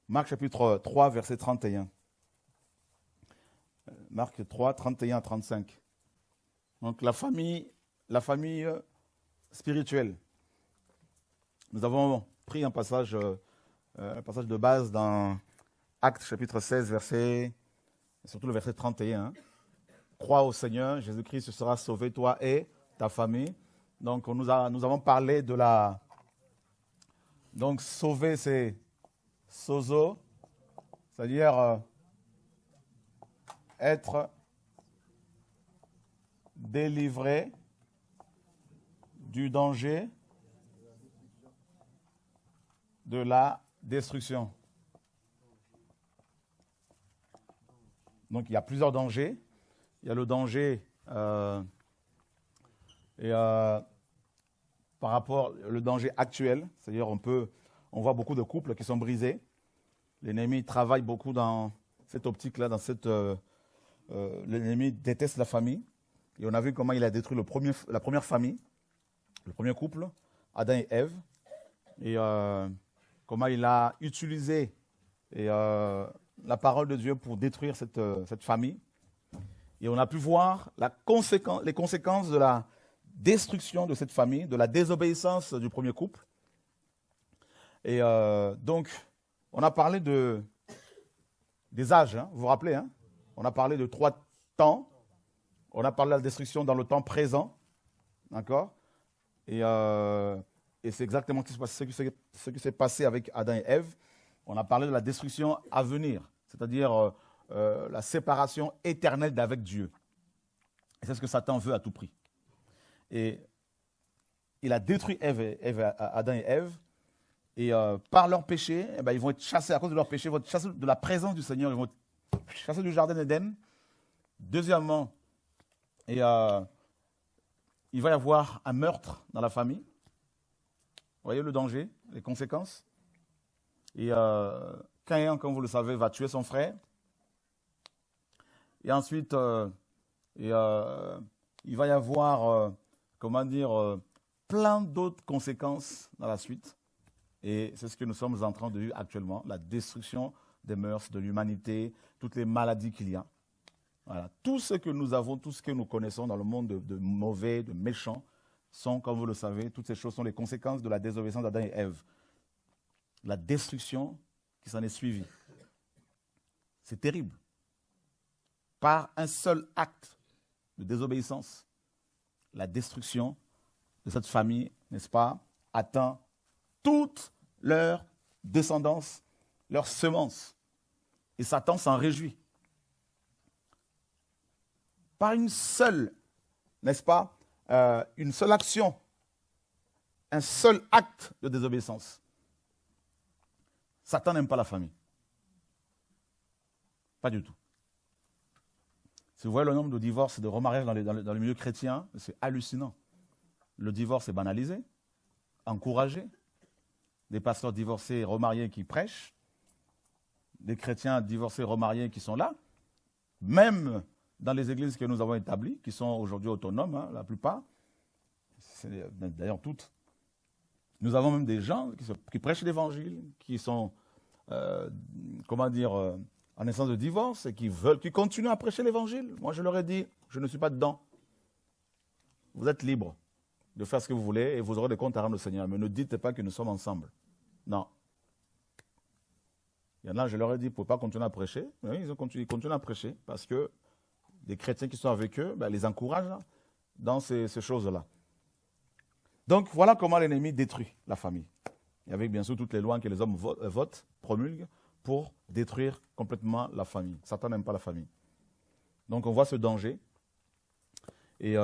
Marc chapitre 3, verset 31. Marc 3, 31 à 35. Donc la famille spirituelle. Nous avons pris un passage de base dans Actes chapitre 16, surtout le verset 31. Crois au Seigneur, Jésus-Christ sera sauvé, toi et ta famille. Donc nous avons parlé de la... Donc sauver, c'est sozo, c'est-à-dire être délivré du danger de la destruction. Donc il y a plusieurs dangers. Il y a le danger par rapport au danger actuel, c'est-à-dire on voit beaucoup de couples qui sont brisés. L'ennemi travaille beaucoup dans cette optique-là, l'ennemi déteste la famille. Et on a vu comment il a détruit la première famille, le premier couple, Adam et Ève. Et comment il a utilisé la parole de Dieu pour détruire cette famille. Et on a pu voir les conséquences de la destruction de cette famille, de la désobéissance du premier couple. Et donc, on a parlé des âges, hein, vous vous rappelez, hein? On a parlé de 3 temps. On a parlé de la destruction dans le temps présent, d'accord? Et c'est exactement ce qui s'est passé avec Adam et Ève. On a parlé de la destruction à venir, c'est-à-dire la séparation éternelle d'avec Dieu. Et c'est ce que Satan veut à tout prix. Et il a détruit Adam et Ève. Et par leur péché, ils vont être chassés à cause de leur péché, ils vont être chassés de la présence du Seigneur, ils vont être chassés du jardin d'Éden. Deuxièmement, il va y avoir un meurtre dans la famille. Vous voyez le danger, les conséquences. Et Caïn, comme vous le savez, va tuer son frère. Et ensuite, il va y avoir, plein d'autres conséquences dans la suite. Et c'est ce que nous sommes en train de vivre actuellement, la destruction des mœurs, de l'humanité, toutes les maladies qu'il y a. Voilà. Tout ce que nous avons, tout ce que nous connaissons dans le monde de mauvais, de méchants, sont, comme vous le savez, toutes ces choses sont les conséquences de la désobéissance d'Adam et Ève. La destruction qui s'en est suivie. C'est terrible. Par un seul acte de désobéissance, la destruction de cette famille, n'est-ce pas, atteint toute leur descendance, leur semence. Et Satan s'en réjouit. Par une seule, n'est-ce pas, une seule action, un seul acte de désobéissance. Satan n'aime pas la famille. Pas du tout. Si vous voyez le nombre de divorces et de remariages dans les milieux chrétiens, c'est hallucinant. Le divorce est banalisé, encouragé. Des pasteurs divorcés et remariés qui prêchent, des chrétiens divorcés et remariés qui sont là, même dans les églises que nous avons établies, qui sont aujourd'hui autonomes, hein, la plupart, c'est d'ailleurs toutes. Nous avons même des gens qui prêchent l'évangile, qui sont, en essence de divorce et qui continuent à prêcher l'évangile. Moi, je leur ai dit, je ne suis pas dedans. Vous êtes libres de faire ce que vous voulez et vous aurez des comptes à rendre au Seigneur. Mais ne dites pas que nous sommes ensemble. Non. Il y en a, je leur ai dit, vous ne pouvez pas continuer à prêcher. Oui, ils continuent à prêcher parce que les chrétiens qui sont avec eux, les encouragent là, dans ces choses-là. Donc, voilà comment l'ennemi détruit la famille. Et avec bien sûr toutes les lois que les hommes promulguent pour détruire complètement la famille. Satan n'aime pas la famille. Donc, on voit ce danger. Et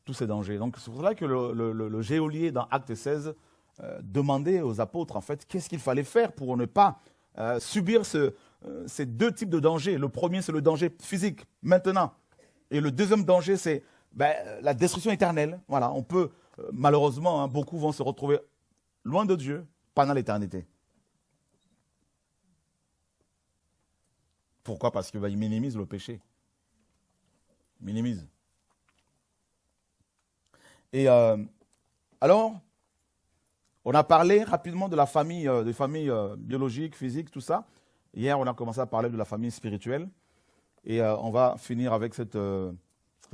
tous ces dangers. Donc c'est pour cela que le geôlier dans Acte 16 demandait aux apôtres, en fait, qu'est-ce qu'il fallait faire pour ne pas subir ces 2 types de dangers. Le premier, c'est le danger physique, maintenant. Et le deuxième danger, c'est la destruction éternelle. Voilà, on peut, malheureusement, beaucoup vont se retrouver loin de Dieu pendant l'éternité. Pourquoi? Parce qu'il minimise le péché. Il minimise. Et alors, on a parlé rapidement de la famille, des familles biologiques, physiques, tout ça. Hier, on a commencé à parler de la famille spirituelle. Et on va finir avec cet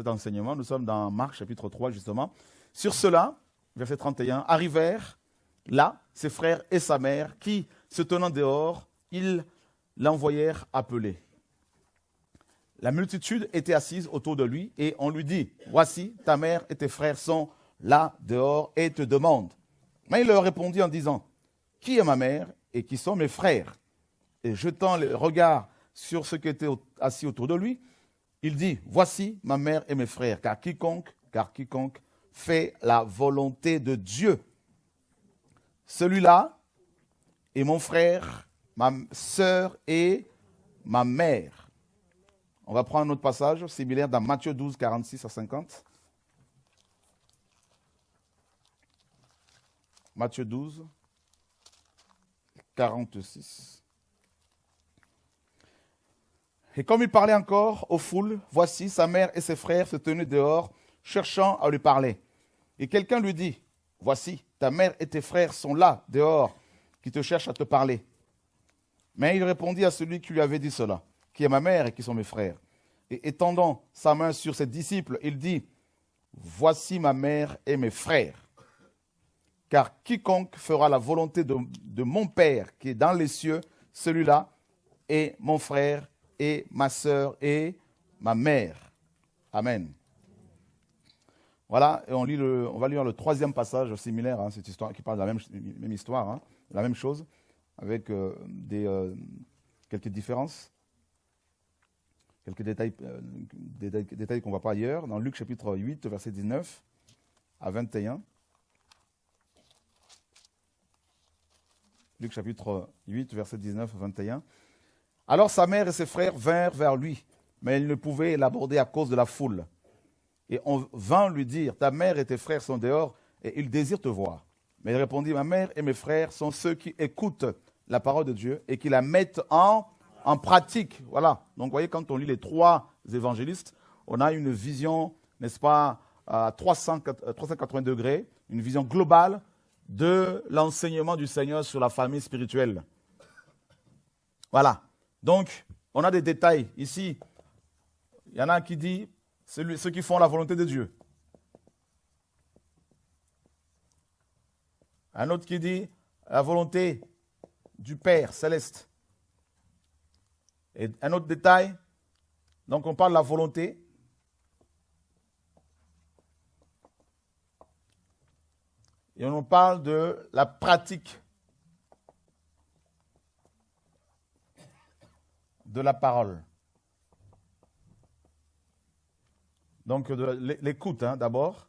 enseignement. Nous sommes dans Marc chapitre 3, justement. Sur cela, verset 31, arrivèrent là ses frères et sa mère qui, se tenant dehors, ils l'envoyèrent appeler. La multitude était assise autour de lui et on lui dit, voici, ta mère et tes frères sont là dehors et te demandent. Mais il leur répondit en disant, qui est ma mère et qui sont mes frères? Et jetant le regard sur ceux qui étaient assis autour de lui, il dit, voici ma mère et mes frères, car quiconque fait la volonté de Dieu, celui-là est mon frère, ma sœur et ma mère. On va prendre un autre passage similaire dans Matthieu 12, 46 à 50. Matthieu 12, 46. Et comme il parlait encore aux foules, voici sa mère et ses frères se tenaient dehors, cherchant à lui parler. Et quelqu'un lui dit, voici, ta mère et tes frères sont là, dehors, qui te cherchent à te parler. Mais il répondit à celui qui lui avait dit cela, qui est ma mère et qui sont mes frères. Et étendant sa main sur ses disciples, il dit, voici ma mère et mes frères. Car quiconque fera la volonté de mon Père qui est dans les cieux, celui-là est mon frère et ma sœur et ma mère. Amen. Voilà, et on va lire le troisième passage similaire, cette histoire qui parle de la même histoire, la même chose, avec quelques différences, quelques détails qu'on ne voit pas ailleurs, dans Luc chapitre 8, verset 19 à 21. Luc chapitre 8, verset 19 à 21. Alors sa mère et ses frères vinrent vers lui, mais ils ne pouvaient l'aborder à cause de la foule. Et on vint lui dire, ta mère et tes frères sont dehors et ils désirent te voir. Mais il répondit, ma mère et mes frères sont ceux qui écoutent la parole de Dieu et qui la mettent en pratique. Voilà. Donc vous voyez, quand on lit les trois évangélistes, on a une vision, n'est-ce pas, à 380 degrés, une vision globale de l'enseignement du Seigneur sur la famille spirituelle. Voilà. Donc, on a des détails. Ici, il y en a qui dit, ceux qui font la volonté de Dieu. Un autre qui dit, la volonté du Père céleste. Et un autre détail, donc on parle de la volonté. Et on parle de la pratique de la parole. Donc de l'écoute d'abord,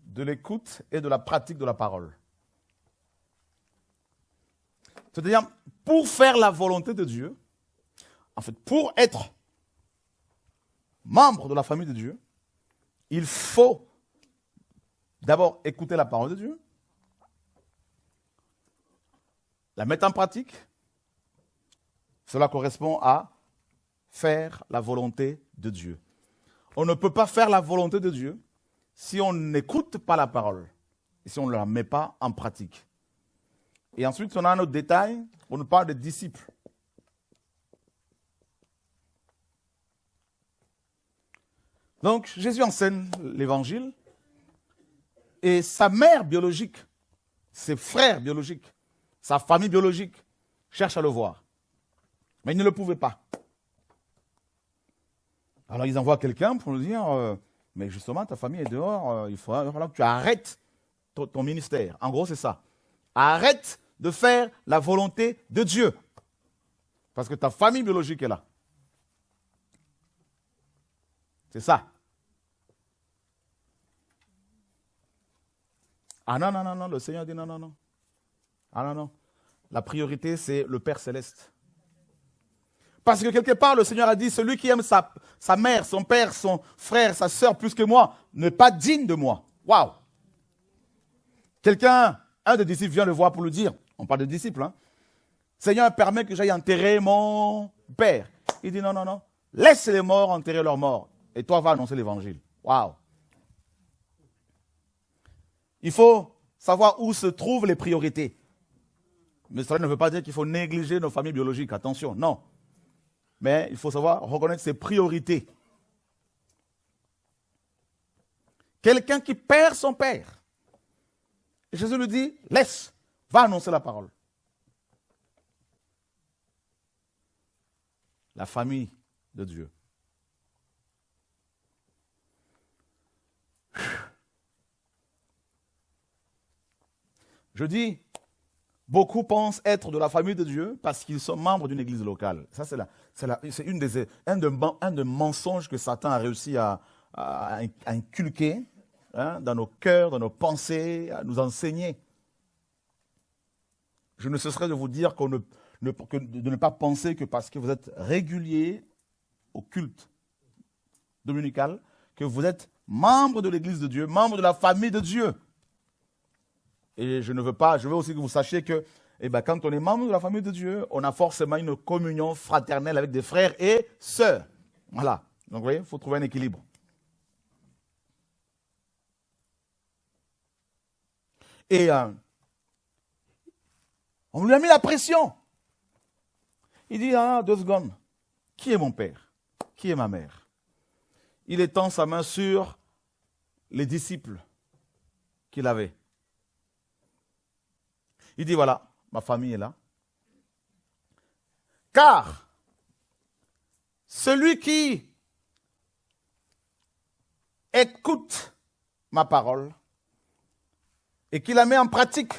de l'écoute et de la pratique de la parole. C'est-à-dire, pour faire la volonté de Dieu, en fait, pour être membre de la famille de Dieu, il faut d'abord écouter la parole de Dieu, la mettre en pratique. Cela correspond à faire la volonté de Dieu. On ne peut pas faire la volonté de Dieu si on n'écoute pas la parole et si on ne la met pas en pratique. Et ensuite, on a un autre détail, on nous parle des disciples. Donc, Jésus enseigne l'évangile et sa mère biologique, ses frères biologiques, sa famille biologique cherchent à le voir. Mais ils ne le pouvaient pas. Alors ils envoient quelqu'un pour nous dire, mais justement, ta famille est dehors, il va falloir que tu arrêtes ton ministère. En gros, c'est ça. Arrête de faire la volonté de Dieu. Parce que ta famille biologique est là. C'est ça. Ah non, le Seigneur dit non. Ah non. La priorité, c'est le Père Céleste. Parce que quelque part, le Seigneur a dit, celui qui aime sa mère, son père, son frère, sa sœur plus que moi, n'est pas digne de moi. Waouh! Un des disciples vient le voir pour lui dire, on parle de disciples, Seigneur, permet que j'aille enterrer mon père. Il dit non, non, non. Laisse les morts enterrer leurs morts. Et toi, va annoncer l'évangile. Waouh. Il faut savoir où se trouvent les priorités. Mais cela ne veut pas dire qu'il faut négliger nos familles biologiques. Attention, non. Mais il faut savoir reconnaître ses priorités. Quelqu'un qui perd son père. Et Jésus lui dit, laisse, va annoncer la parole. La famille de Dieu. Je dis, beaucoup pensent être de la famille de Dieu parce qu'ils sont membres d'une église locale. Ça, c'est un des mensonges que Satan a réussi à inculquer dans nos cœurs, dans nos pensées, à nous enseigner. Je ne cesserai de vous dire de ne pas penser que parce que vous êtes régulier au culte dominical, que vous êtes membre de l'église de Dieu, membre de la famille de Dieu. Et je veux aussi que vous sachiez que quand on est membre de la famille de Dieu, on a forcément une communion fraternelle avec des frères et sœurs. Voilà. Donc vous voyez, il faut trouver un équilibre. Et on lui a mis la pression. Il dit, 2 secondes, qui est mon père? Qui est ma mère? Il étend sa main sur les disciples qu'il avait. Il dit, voilà, ma famille est là. Car celui qui écoute ma parole et qui la met en pratique,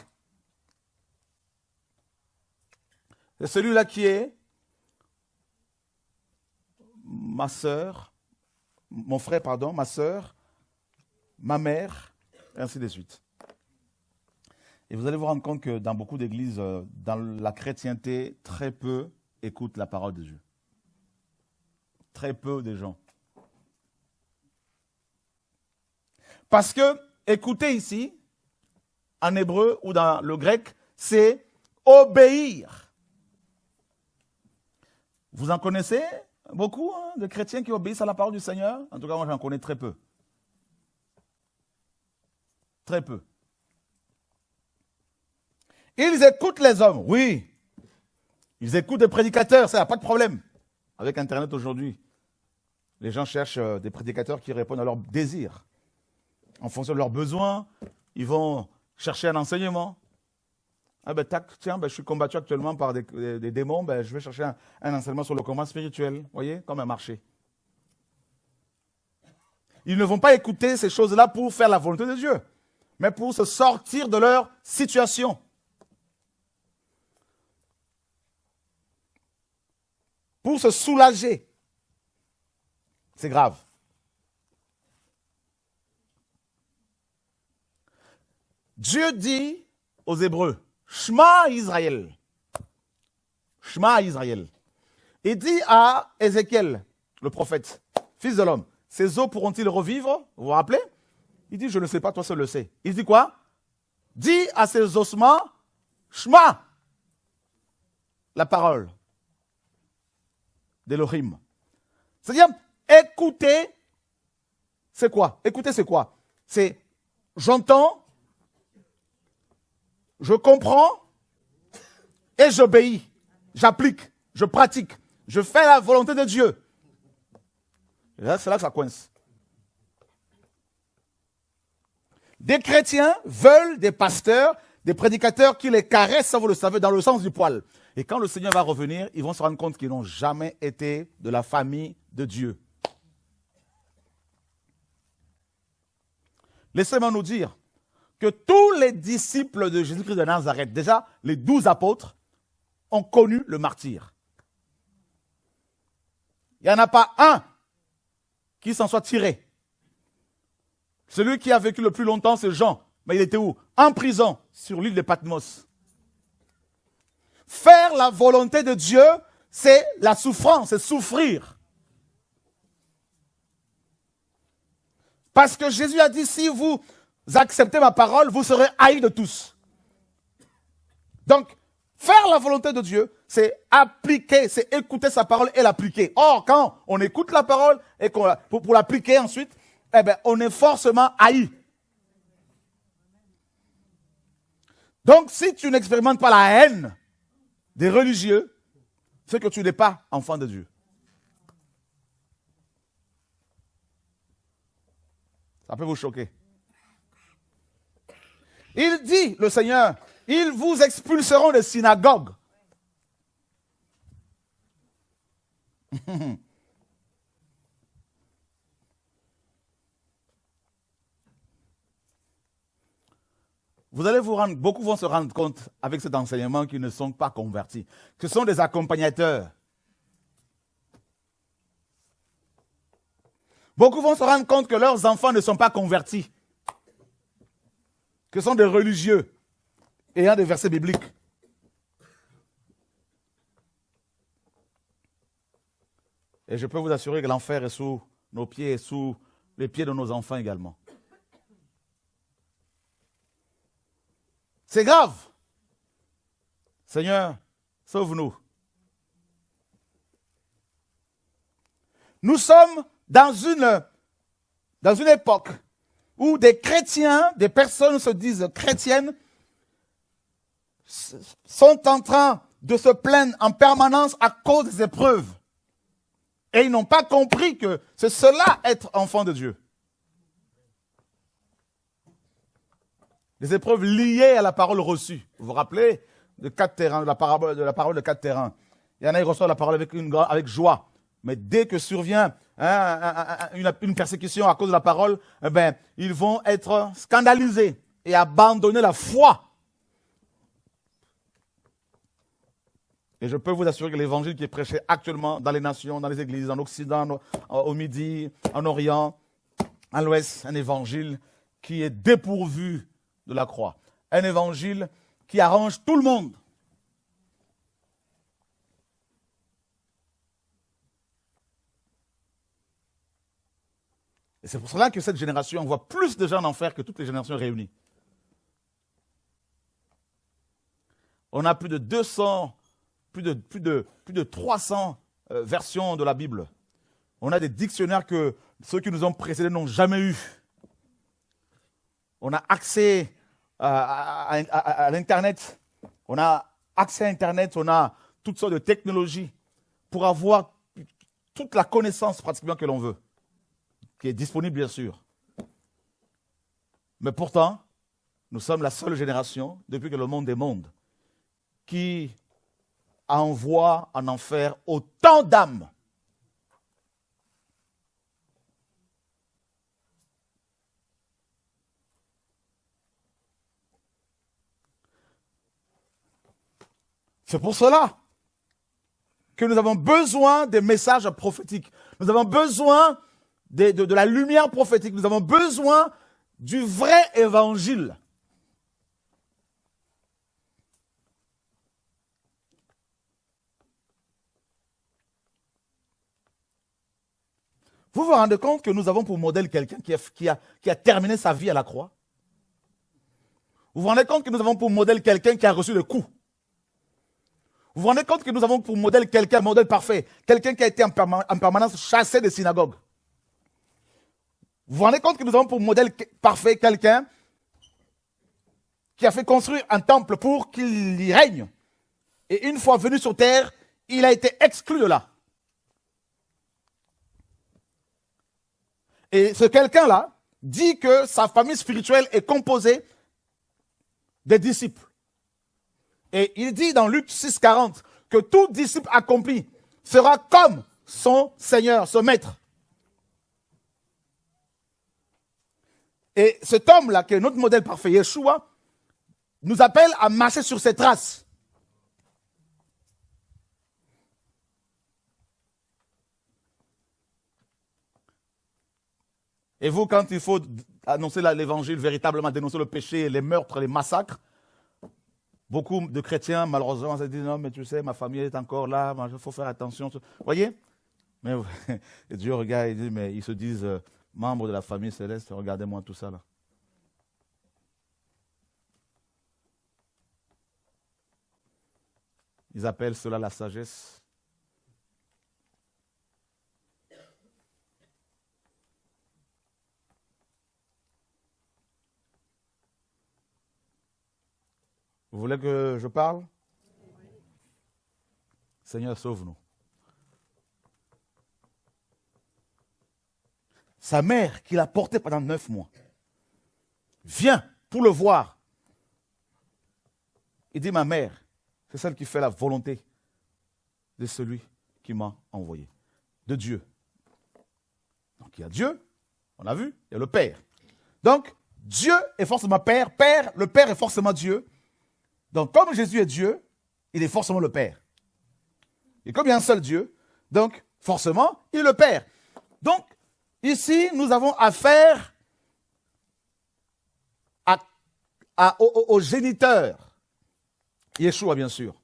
c'est celui-là qui est ma sœur, mon frère, pardon, ma sœur, ma mère, et ainsi de suite. Et vous allez vous rendre compte que dans beaucoup d'églises, dans la chrétienté, très peu écoutent la parole de Dieu. Très peu de gens. Parce que, écouter ici, en hébreu ou dans le grec, c'est obéir. Vous en connaissez beaucoup de chrétiens qui obéissent à la parole du Seigneur? En tout cas, moi j'en connais très peu. Très peu. Ils écoutent les hommes, oui. Ils écoutent des prédicateurs, ça n'a pas de problème. Avec Internet aujourd'hui, les gens cherchent des prédicateurs qui répondent à leurs désirs. En fonction de leurs besoins, ils vont chercher un enseignement. Je suis combattu actuellement par des démons, je vais chercher un enseignement sur le combat spirituel. Vous voyez, comme un marché. Ils ne vont pas écouter ces choses-là pour faire la volonté de Dieu, mais pour se sortir de leur situation. Pour se soulager. C'est grave. Dieu dit aux Hébreux, Shema Israël. Shema Israël. Il dit à Ézéchiel, le prophète, fils de l'homme, ces eaux pourront-ils revivre? Vous vous rappelez? Il dit, je ne sais pas, toi seul le sais. Il dit quoi? Dis à ces ossements, Shema, la parole d'Elohim. C'est-à-dire, écouter, c'est quoi? Écouter, c'est quoi? C'est, j'entends, je comprends et j'obéis, j'applique, je pratique, je fais la volonté de Dieu. Et là, c'est là que ça coince. Des chrétiens veulent des pasteurs, des prédicateurs qui les caressent, ça vous le savez, dans le sens du poil. Et quand le Seigneur va revenir, ils vont se rendre compte qu'ils n'ont jamais été de la famille de Dieu. Laissez-moi nous dire que tous les disciples de Jésus-Christ de Nazareth, déjà les 12 apôtres, ont connu le martyre. Il n'y en a pas un qui s'en soit tiré. Celui qui a vécu le plus longtemps, c'est Jean. Mais il était où? En prison, sur l'île de Patmos. Faire la volonté de Dieu, c'est la souffrance, c'est souffrir. Parce que Jésus a dit, si vous acceptez ma parole, vous serez haïs de tous. Donc, Faire la volonté de Dieu, c'est appliquer, c'est écouter sa parole et l'appliquer. Or, quand on écoute la parole et pour l'appliquer ensuite, eh bien, on est forcément haï. Donc, si tu n'expérimentes pas la haine des religieux, c'est que tu n'es pas enfant de Dieu. Ça peut vous choquer. Il dit, le Seigneur, ils vous expulseront des synagogues. Beaucoup vont se rendre compte avec cet enseignement qu'ils ne sont pas convertis, que ce sont des accompagnateurs. Beaucoup vont se rendre compte que leurs enfants ne sont pas convertis, que ce sont des religieux ayant des versets bibliques. Et je peux vous assurer que l'enfer est sous nos pieds et sous les pieds de nos enfants également. C'est grave. Seigneur, sauve-nous. Nous sommes dans une époque où des chrétiens, des personnes se disent chrétiennes, sont en train de se plaindre en permanence à cause des épreuves. Et ils n'ont pas compris que c'est cela être enfant de Dieu. Les épreuves liées à la parole reçue. Vous vous rappelez de 4 terrains, de la parole de 4 terrains. Il y en a, ils reçoivent la parole avec joie. Mais dès que survient une persécution à cause de la parole, eh ben, ils vont être scandalisés et abandonner la foi. Et je peux vous assurer que l'évangile qui est prêché actuellement dans les nations, dans les églises, en Occident, au Midi, en Orient, à l'Ouest, un évangile qui est dépourvu de la croix. Un évangile qui arrange tout le monde. Et c'est pour cela que cette génération envoie plus de gens en enfer que toutes les générations réunies. On a plus de 200, plus de 300 versions de la Bible. On a des dictionnaires que ceux qui nous ont précédés n'ont jamais eu. On a accès à l'Internet. On a accès à Internet, on a toutes sortes de technologies pour avoir toute la connaissance pratiquement que l'on veut, qui est disponible bien sûr. Mais pourtant, nous sommes la seule génération, depuis que le monde est monde, qui envoie en enfer autant d'âmes. C'est pour cela que nous avons besoin des messages prophétiques. Nous avons besoin de la lumière prophétique. Nous avons besoin du vrai évangile. Vous vous rendez compte que nous avons pour modèle quelqu'un qui a terminé sa vie à la croix? Vous vous rendez compte que nous avons pour modèle quelqu'un qui a reçu le coup? Vous vous rendez compte que nous avons pour modèle quelqu'un, modèle parfait, quelqu'un qui a été en permanence chassé des synagogues? Vous vous rendez compte que nous avons pour modèle parfait quelqu'un qui a fait construire un temple pour qu'il y règne? Et une fois venu sur terre, il a été exclu de là. Et ce quelqu'un-là dit que sa famille spirituelle est composée des disciples. Et il dit dans Luc 6,40 que tout disciple accompli sera comme son Seigneur, son maître. Et cet homme-là, qui est notre modèle parfait, Yeshua, nous appelle à marcher sur ses traces. Et vous, quand il faut annoncer l'évangile, véritablement dénoncer le péché, les meurtres, les massacres, beaucoup de chrétiens, malheureusement, se disent, non, mais tu sais, ma famille est encore là, il faut faire attention. Vous voyez? Mais Dieu regarde et dit, mais ils se disent membres de la famille céleste, regardez-moi tout ça là. Ils appellent cela la sagesse. Vous voulez que je parle? Seigneur, sauve-nous. Sa mère, qui l'a porté pendant 9 mois, vient pour le voir. Il dit, ma mère, c'est celle qui fait la volonté de celui qui m'a envoyé, de Dieu. Donc il y a Dieu, on a vu, il y a le Père. Donc Dieu est forcément Père, le Père est forcément Dieu. Donc comme Jésus est Dieu, il est forcément le Père. Et comme il y a un seul Dieu, donc forcément, il est le Père. Donc ici, nous avons affaire au géniteur. Yeshua, bien sûr.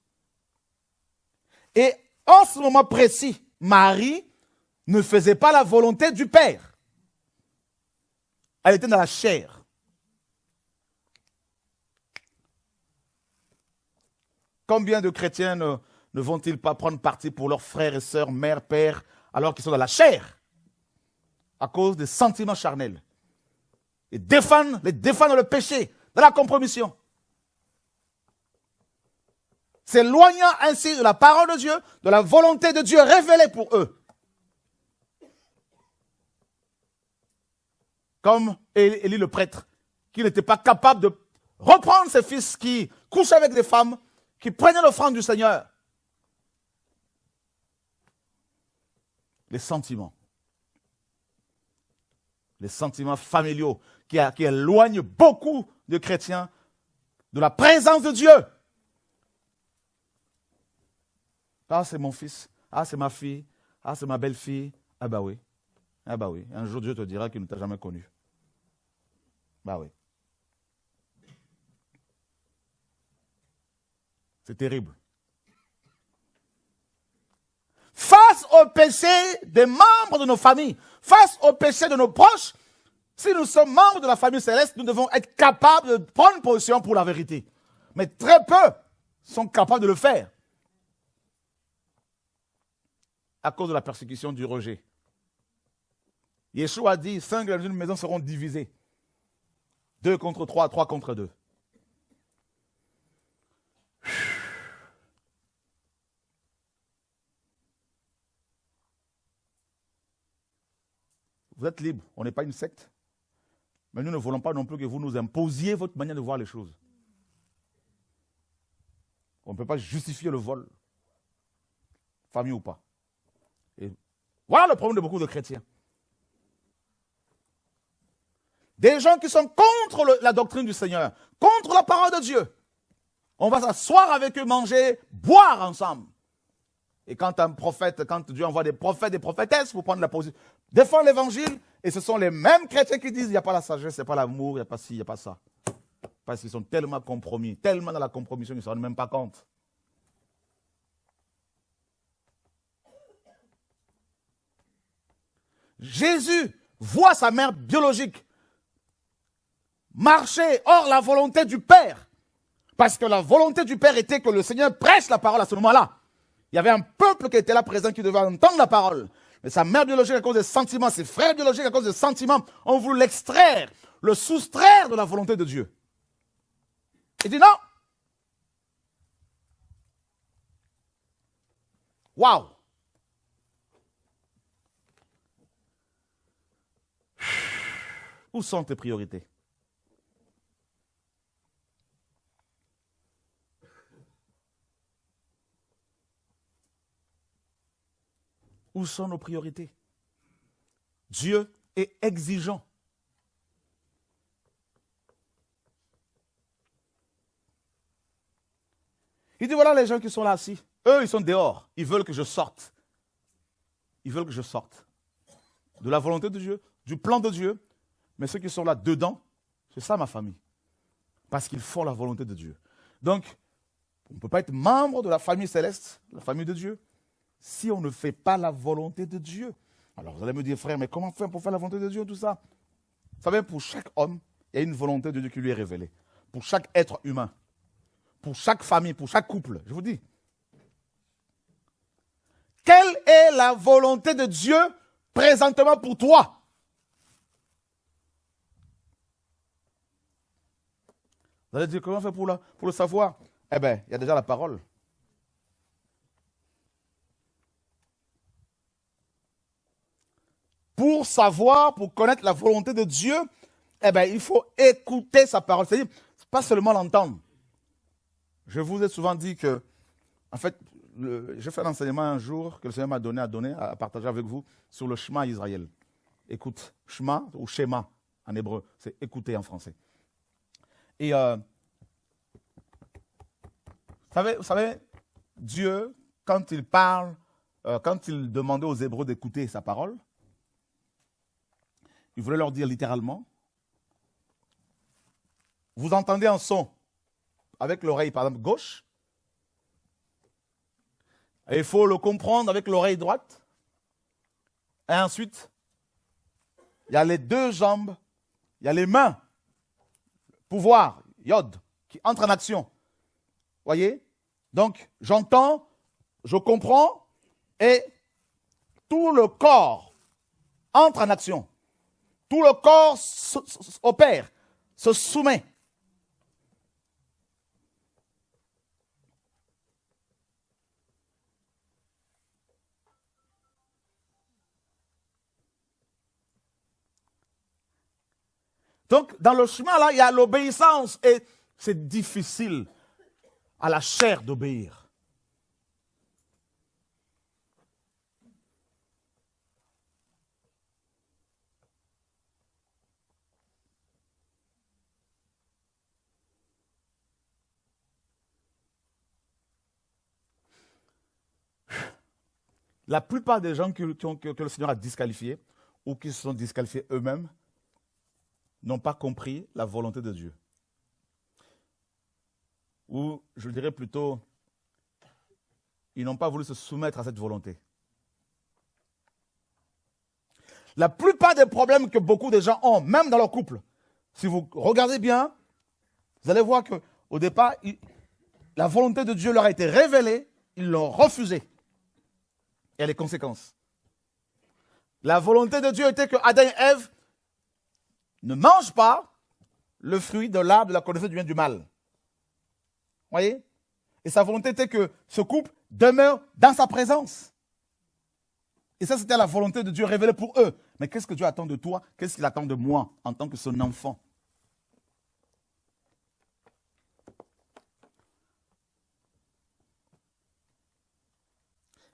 Et en ce moment précis, Marie ne faisait pas la volonté du Père. Elle était dans la chair. Combien de chrétiens ne vont-ils pas prendre parti pour leurs frères et sœurs, mère, père, alors qu'ils sont dans la chair, à cause des sentiments charnels, et défendent le péché, dans la compromission, s'éloignant ainsi de la parole de Dieu, de la volonté de Dieu révélée pour eux. Comme Élie le prêtre, qui n'était pas capable de reprendre ses fils qui couchaient avec des femmes, qui prenaient l'offrande du Seigneur. Les sentiments familiaux qui éloignent beaucoup de chrétiens de la présence de Dieu. Ah, c'est mon fils. Ah, c'est ma fille. Ah, c'est ma belle-fille. Ah, bah oui. Ah, bah oui. Un jour, Dieu te dira qu'il ne t'a jamais connu. Bah oui. C'est terrible. Face au péché des membres de nos familles, face au péché de nos proches, si nous sommes membres de la famille céleste, nous devons être capables de prendre position pour la vérité. Mais très peu sont capables de le faire. À cause de la persécution du rejet. Yeshua a dit, 5 dans une maison seront divisés. 2 contre 3, 3 contre 2. Vous êtes libre, on n'est pas une secte. Mais nous ne voulons pas non plus que vous nous imposiez votre manière de voir les choses. On ne peut pas justifier le vol, famille ou pas. Et voilà le problème de beaucoup de chrétiens. Des gens qui sont contre la doctrine du Seigneur, contre la parole de Dieu. On va s'asseoir avec eux, manger, boire ensemble. Et quand un prophète, quand Dieu envoie des prophètes, des prophétesses pour prendre la position, défendre l'évangile, et ce sont les mêmes chrétiens qui disent il n'y a pas la sagesse, il n'y a pas l'amour, il n'y a pas ci, il n'y a pas ça. Parce qu'ils sont tellement compromis, tellement dans la compromission qu'ils ne se rendent même pas compte. Jésus voit sa mère biologique marcher hors la volonté du Père. Parce que la volonté du Père était que le Seigneur prêche la parole à ce moment-là. Il y avait un peuple qui était là présent qui devait entendre la parole. Mais sa mère biologique, à cause des sentiments, ses frères biologiques, à cause des sentiments, ont voulu l'extraire, le soustraire de la volonté de Dieu. Il dit non. Waouh. Où sont tes priorités? Où sont nos priorités? Dieu est exigeant. Il dit, voilà les gens qui sont là assis. Eux, ils sont dehors. Ils veulent que je sorte. Ils veulent que je sorte. De la volonté de Dieu, du plan de Dieu. Mais ceux qui sont là dedans, c'est ça ma famille. Parce qu'ils font la volonté de Dieu. Donc, on ne peut pas être membre de la famille céleste, la famille de Dieu, si on ne fait pas la volonté de Dieu. Alors vous allez me dire, frère, mais comment faire pour faire la volonté de Dieu, tout ça? Vous savez, pour chaque homme, il y a une volonté de Dieu qui lui est révélée. Pour chaque être humain, pour chaque famille, pour chaque couple, je vous dis. est la volonté de Dieu présentement pour toi? Vous allez dire, comment on fait pour le savoir? Eh bien, il y a déjà la parole. Pour savoir, pour connaître la volonté de Dieu, eh bien, il faut écouter sa parole. C'est-à-dire, pas seulement l'entendre. Je vous ai souvent dit que, en fait, j'ai fait un enseignement un jour que le Seigneur m'a donné à partager avec vous sur le Shema Israël. Écoute, Shema ou Shema en hébreu, c'est écouter en français. Et vous savez, Dieu, quand il parle, quand il demandait aux Hébreux d'écouter sa parole, il voulait leur dire littéralement, vous entendez un son avec l'oreille, par exemple, gauche, et il faut le comprendre avec l'oreille droite, et ensuite, il y a les deux jambes, il y a les mains, pouvoir, yod, qui entrent en action. Voyez? Donc, j'entends, je comprends, et tout le corps entre en action. Tout le corps opère, se soumet. Donc, dans le chemin, là, il y a l'obéissance et c'est difficile à la chair d'obéir. La plupart des gens que le Seigneur a disqualifiés ou qui se sont disqualifiés eux-mêmes n'ont pas compris la volonté de Dieu. Ou, je dirais plutôt, ils n'ont pas voulu se soumettre à cette volonté. La plupart des problèmes que beaucoup de gens ont, même dans leur couple, si vous regardez bien, vous allez voir qu'au départ, la volonté de Dieu leur a été révélée, ils l'ont refusée. Et il y a les conséquences. La volonté de Dieu était que Adam et Ève ne mangent pas le fruit de l'arbre de la connaissance du bien et du mal. Voyez? Et sa volonté était que ce couple demeure dans sa présence. Et ça, c'était la volonté de Dieu révélée pour eux. Mais qu'est-ce que Dieu attend de toi? Qu'est-ce qu'il attend de moi en tant que son enfant?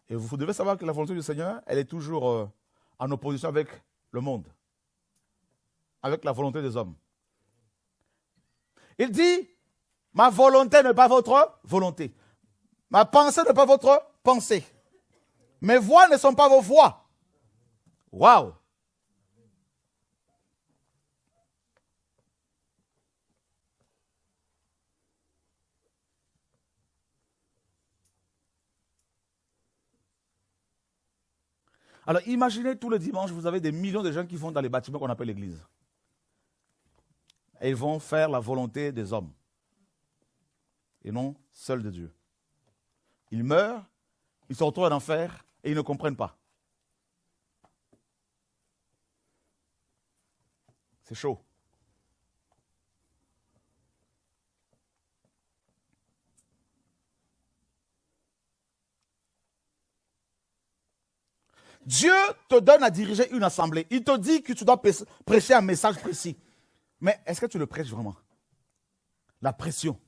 Et vous devez savoir que la volonté du Seigneur, elle est toujours en opposition avec le monde, avec la volonté des hommes. Il dit, ma volonté n'est pas votre volonté. Ma pensée n'est pas votre pensée. Mes voix ne sont pas vos voix. Waouh! Alors imaginez tous les dimanches, vous avez des millions de gens qui vont dans les bâtiments qu'on appelle l'église. Et ils vont faire la volonté des hommes. Et non celle de Dieu. Ils meurent, ils se retrouvent en enfer et ils ne comprennent pas. C'est chaud. Dieu te donne à diriger une assemblée. Il te dit que tu dois prêcher un message précis. Mais est-ce que tu le prêches vraiment? La pression.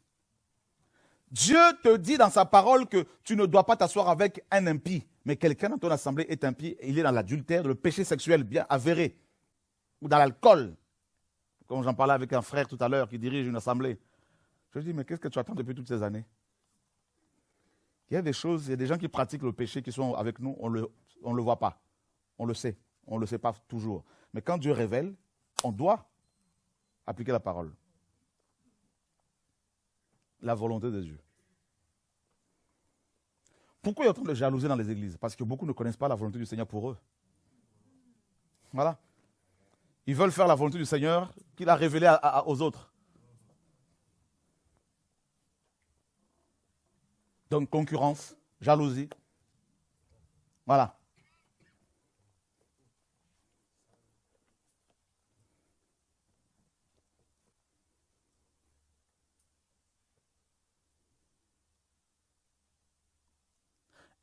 Dieu te dit dans sa parole que tu ne dois pas t'asseoir avec un impie. Mais quelqu'un dans ton assemblée est impie et il est dans l'adultère, le péché sexuel bien avéré. Ou dans l'alcool. Comme j'en parlais avec un frère tout à l'heure qui dirige une assemblée. Je lui dis, mais qu'est-ce que tu attends depuis toutes ces années? Il y a des choses, il y a des gens qui pratiquent le péché qui sont avec nous, on ne le voit pas. On le sait. On ne le sait pas toujours. Mais quand Dieu révèle, on doit appliquer la parole. La volonté de Dieu. Pourquoi il y a autant de jalousie dans les églises? Parce que beaucoup ne connaissent pas la volonté du Seigneur pour eux. Voilà. Ils veulent faire la volonté du Seigneur qu'il a révélée aux autres. Donc concurrence, jalousie. Voilà.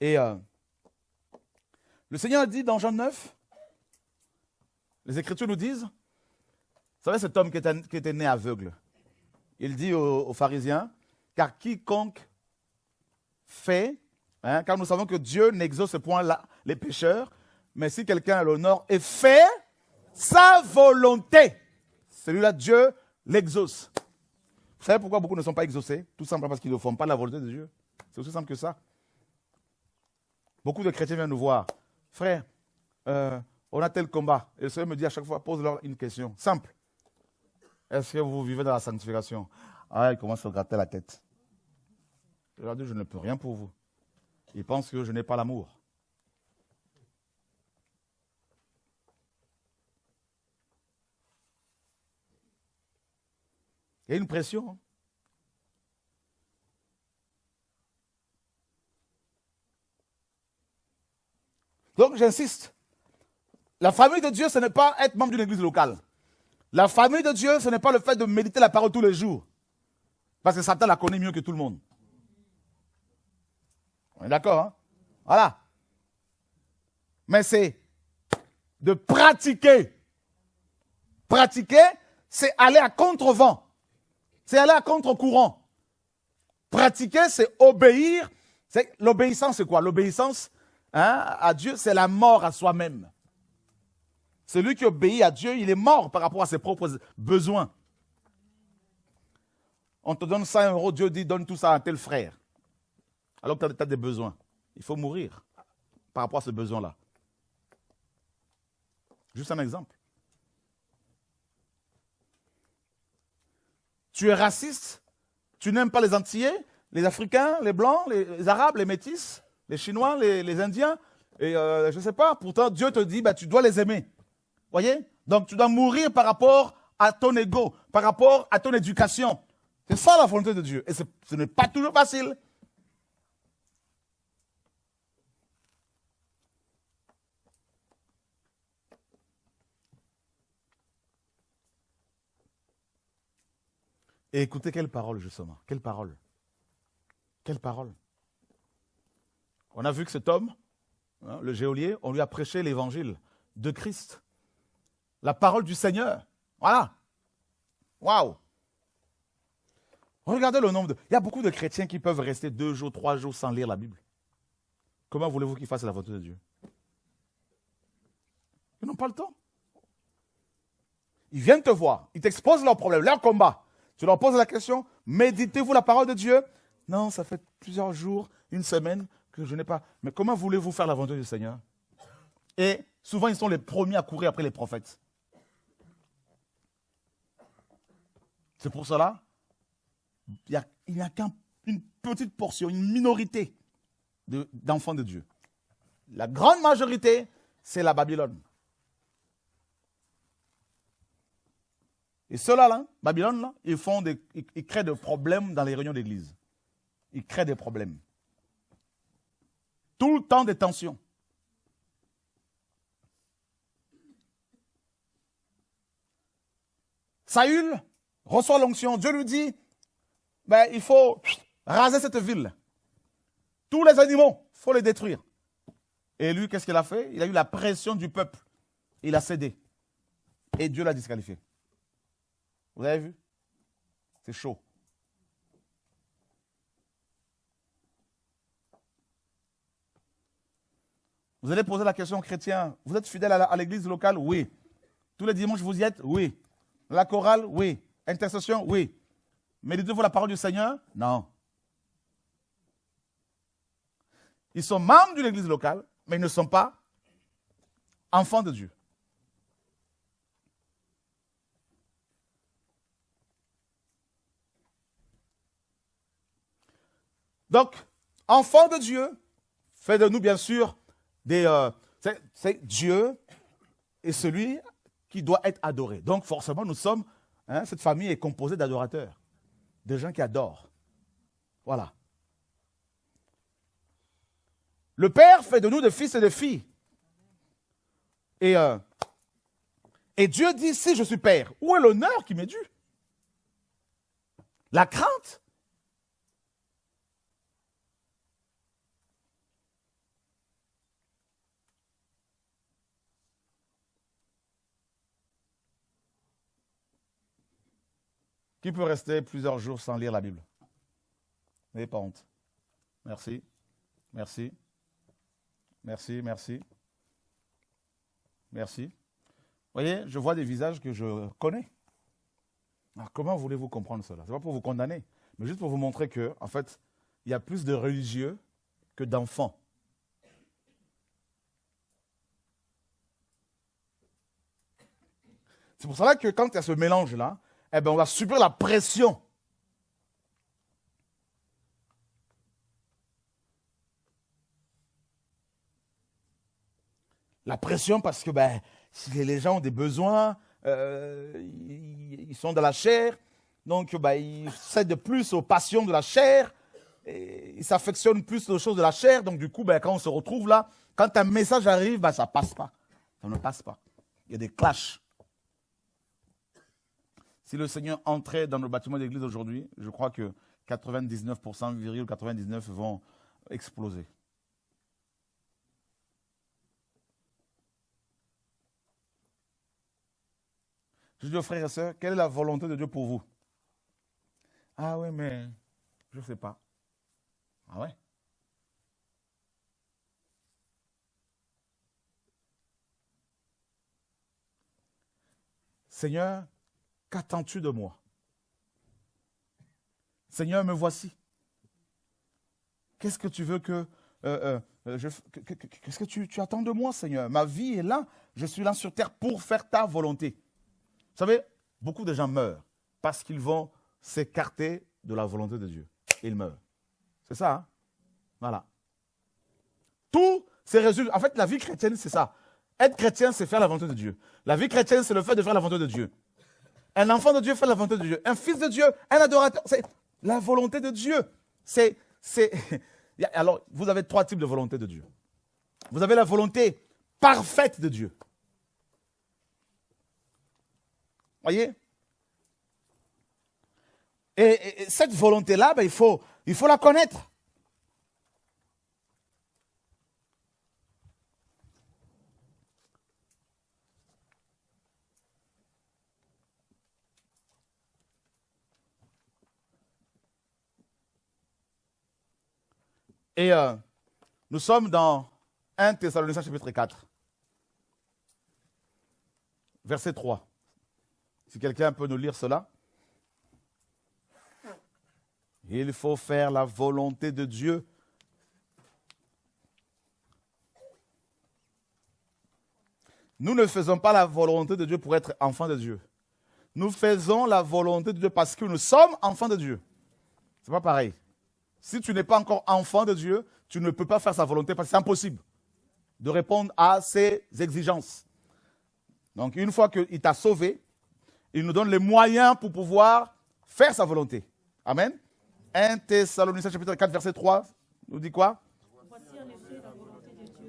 Et le Seigneur a dit dans Jean 9, les Écritures nous disent, vous savez cet homme qui était né aveugle, il dit aux pharisiens, car quiconque fait, car nous savons que Dieu n'exauce point les pécheurs, mais si quelqu'un a l'honneur et fait sa volonté, celui-là, Dieu l'exauce. Vous savez pourquoi beaucoup ne sont pas exaucés? Tout simplement parce qu'ils ne font pas la volonté de Dieu. C'est aussi simple que ça. Beaucoup de chrétiens viennent nous voir. Frère, on a tel combat. Et le Seigneur me dit à chaque fois, pose-leur une question. Simple. Est-ce que vous vivez dans la sanctification? Ah, il commence à se gratter la tête. Je leur dis, je ne peux rien pour vous. Ils pensent que je n'ai pas l'amour. Il y a une pression. Donc, j'insiste. La famille de Dieu, ce n'est pas être membre d'une église locale. La famille de Dieu, ce n'est pas le fait de méditer la parole tous les jours. Parce que Satan la connaît mieux que tout le monde. On est d'accord, hein? Voilà. Mais c'est de pratiquer. Pratiquer, c'est aller à contre-vent. C'est aller à contre-courant. Pratiquer, c'est obéir. L'obéissance, c'est quoi? L'obéissance à Dieu, c'est la mort à soi-même. Celui qui obéit à Dieu, il est mort par rapport à ses propres besoins. On te donne 100 €, Dieu dit donne tout ça à tel frère. Alors que tu as des besoins. Il faut mourir par rapport à ce besoin-là. Juste un exemple. Tu es raciste, tu n'aimes pas les Antillais, les Africains, les Blancs, les Arabes, les Métis, les Chinois, les Indiens, et je ne sais pas, pourtant Dieu te dit, tu dois les aimer. Voyez? Donc tu dois mourir par rapport à ton ego, par rapport à ton éducation. C'est ça la volonté de Dieu. Et ce n'est pas toujours facile. Et écoutez, quelle parole justement. Quelle parole. Quelle parole. On a vu que cet homme, le geôlier, on lui a prêché l'évangile de Christ. La parole du Seigneur. Voilà. Waouh. Regardez le nombre de... Il y a beaucoup de chrétiens qui peuvent rester 2 jours, 3 jours sans lire la Bible. Comment voulez-vous qu'ils fassent la volonté de Dieu? Ils n'ont pas le temps. Ils viennent te voir. Ils t'exposent leurs problèmes, leurs combats. Tu leur poses la question, méditez-vous la parole de Dieu? Non, ça fait plusieurs jours, une semaine que je n'ai pas. Mais comment voulez-vous faire la volonté du Seigneur? Et souvent, ils sont les premiers à courir après les prophètes. C'est pour cela, il n'y a qu'une petite portion, une minorité d'enfants de Dieu. La grande majorité, c'est la Babylone. Et ceux-là, Babylone, là, ils créent des problèmes dans les réunions d'église. Ils créent des problèmes. Tout le temps des tensions. Saül reçoit l'onction. Dieu lui dit, il faut raser cette ville. Tous les animaux, il faut les détruire. Et lui, qu'est-ce qu'il a fait? Il a eu la pression du peuple. Il a cédé. Et Dieu l'a disqualifié. Vous avez vu? C'est chaud. Vous allez poser la question aux chrétiens, vous êtes fidèles à l'église locale? Oui. Tous les dimanches, vous y êtes? Oui. La chorale? Oui. Intercession? Oui. Méditez-vous la parole du Seigneur? Non. Ils sont membres d'une église locale, mais ils ne sont pas enfants de Dieu. Donc, enfants de Dieu, fait de nous, bien sûr, c'est Dieu est celui qui doit être adoré. Donc, forcément, nous sommes, cette famille est composée d'adorateurs, de gens qui adorent. Voilà. Le Père fait de nous des fils et des filles. Et Dieu dit, si je suis Père, où est l'honneur qui m'est dû? La crainte? Qui peut rester plusieurs jours sans lire la Bible? N'ayez pas honte. Merci. Merci. Merci, merci. Merci. Vous voyez, je vois des visages que je connais. Alors, comment voulez-vous comprendre cela? Ce n'est pas pour vous condamner, mais juste pour vous montrer que, en fait, il y a plus de religieux que d'enfants. C'est pour cela que quand il y a ce mélange-là, eh ben, on va subir la pression. La pression parce que si les gens ont des besoins, ils sont dans la chair, donc ils cèdent plus aux passions de la chair, et ils s'affectionnent plus aux choses de la chair, donc du coup, quand on se retrouve là, quand un message arrive, ça ne passe pas. Ça ne passe pas. Il y a des clashs. Si le Seigneur entrait dans le bâtiment d'église aujourd'hui, je crois que 99,99% vont exploser. Je dis aux frères et sœurs, quelle est la volonté de Dieu pour vous? Ah oui, mais je ne sais pas. Ah ouais? Seigneur, qu'attends-tu de moi? Seigneur, me voici. Qu'est-ce que tu veux que... qu'est-ce que tu attends de moi, Seigneur? Ma vie est là. Je suis là sur terre pour faire ta volonté. Vous savez, beaucoup de gens meurent parce qu'ils vont s'écarter de la volonté de Dieu. Ils meurent. C'est ça, hein? Voilà. Tout ces résultats. En fait, la vie chrétienne, c'est ça. Être chrétien, c'est faire la volonté de Dieu. La vie chrétienne, c'est le fait de faire la volonté de Dieu. Un enfant de Dieu fait la volonté de Dieu. Un fils de Dieu, un adorateur, c'est la volonté de Dieu. Alors, vous avez 3 types de volonté de Dieu. Vous avez la volonté parfaite de Dieu. Voyez? Et cette volonté-là, il faut la connaître. Et nous sommes dans 1 Thessaloniciens chapitre 4, verset 3. Si quelqu'un peut nous lire cela. Il faut faire la volonté de Dieu. Nous ne faisons pas la volonté de Dieu pour être enfants de Dieu. Nous faisons la volonté de Dieu parce que nous sommes enfants de Dieu. Ce n'est pas pareil. Si tu n'es pas encore enfant de Dieu, tu ne peux pas faire sa volonté parce que c'est impossible de répondre à ses exigences. Donc, une fois qu'il t'a sauvé, il nous donne les moyens pour pouvoir faire sa volonté. Amen. 1 Thessaloniciens chapitre 4, verset 3, nous dit quoi?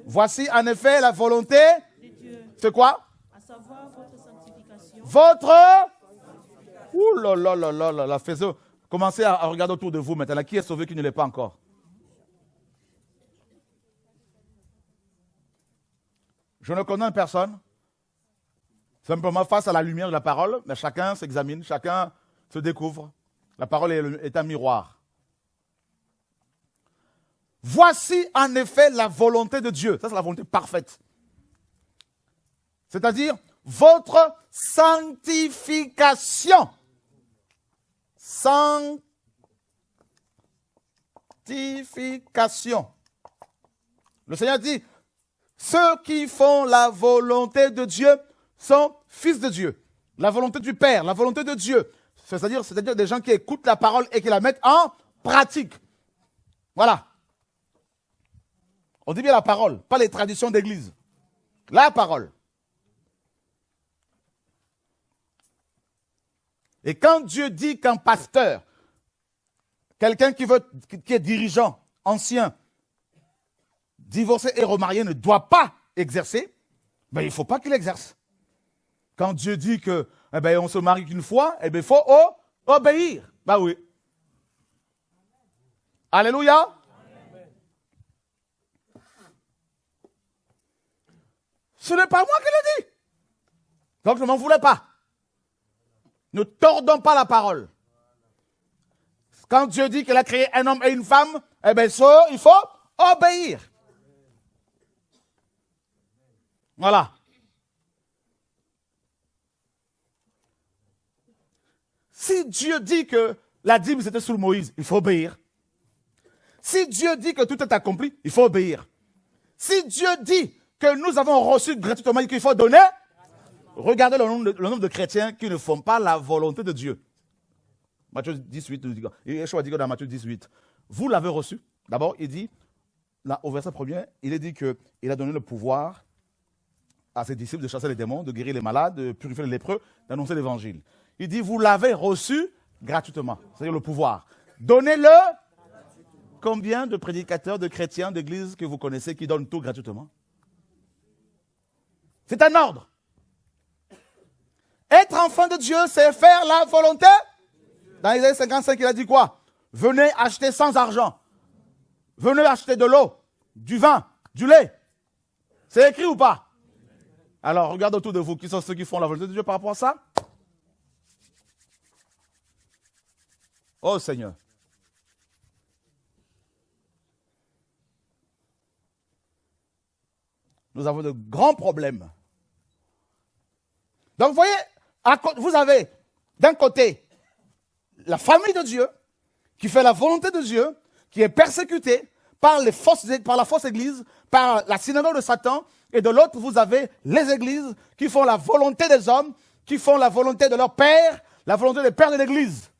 Voici en effet la volonté de Dieu. C'est quoi? À savoir votre sanctification. Ouh là là là là là, faisons. Commencez à regarder autour de vous maintenant. Qui est sauvé, qui ne l'est pas encore? Je ne connais personne. Simplement face à la lumière de la parole, mais chacun s'examine, chacun se découvre. La parole est un miroir. Voici en effet la volonté de Dieu. Ça, c'est la volonté parfaite. C'est-à-dire votre sanctification. Sanctification. Le Seigneur dit, ceux qui font la volonté de Dieu sont fils de Dieu. La volonté du Père, la volonté de Dieu. C'est-à-dire des gens qui écoutent la parole et qui la mettent en pratique. Voilà. On dit bien la parole, pas les traditions d'église. La parole. Et quand Dieu dit qu'un pasteur, quelqu'un qui est dirigeant, ancien, divorcé et remarié ne doit pas exercer, il ne faut pas qu'il exerce. Quand Dieu dit que on se marie qu'une fois, il faut obéir. Oui. Alléluia. Amen. Ce n'est pas moi qui le dis. Donc je ne m'en voulais pas. Ne tordons pas la parole. Quand Dieu dit qu'il a créé un homme et une femme, eh bien, ça, il faut obéir. Voilà. Si Dieu dit que la dîme c'était sous Moïse, il faut obéir. Si Dieu dit que tout est accompli, il faut obéir. Si Dieu dit que nous avons reçu gratuitement et qu'il faut donner, regardez le nombre de chrétiens qui ne font pas la volonté de Dieu. Matthieu 18, Yeshua dit dans Matthieu 18, vous l'avez reçu. D'abord, il dit, là, au verset 1er, il est dit qu'il a donné le pouvoir à ses disciples de chasser les démons, de guérir les malades, de purifier les lépreux, d'annoncer l'évangile. Il dit, vous l'avez reçu gratuitement, c'est-à-dire le pouvoir. Donnez-le. Combien de prédicateurs, de chrétiens, d'églises que vous connaissez qui donnent tout gratuitement? C'est un ordre. Être enfant de Dieu, c'est faire la volonté. Dans Isaïe 55, il a dit quoi? Venez acheter sans argent. Venez acheter de l'eau, du vin, du lait. C'est écrit ou pas? Alors, regarde autour de vous, qui sont ceux qui font la volonté de Dieu par rapport à ça? Oh Seigneur. Nous avons de grands problèmes. Donc, vous voyez, vous avez d'un côté la famille de Dieu qui fait la volonté de Dieu, qui est persécutée par la fausse église, par la synagogue de Satan, et de l'autre, vous avez les églises qui font la volonté des hommes, qui font la volonté de leur père, la volonté des pères de l'église.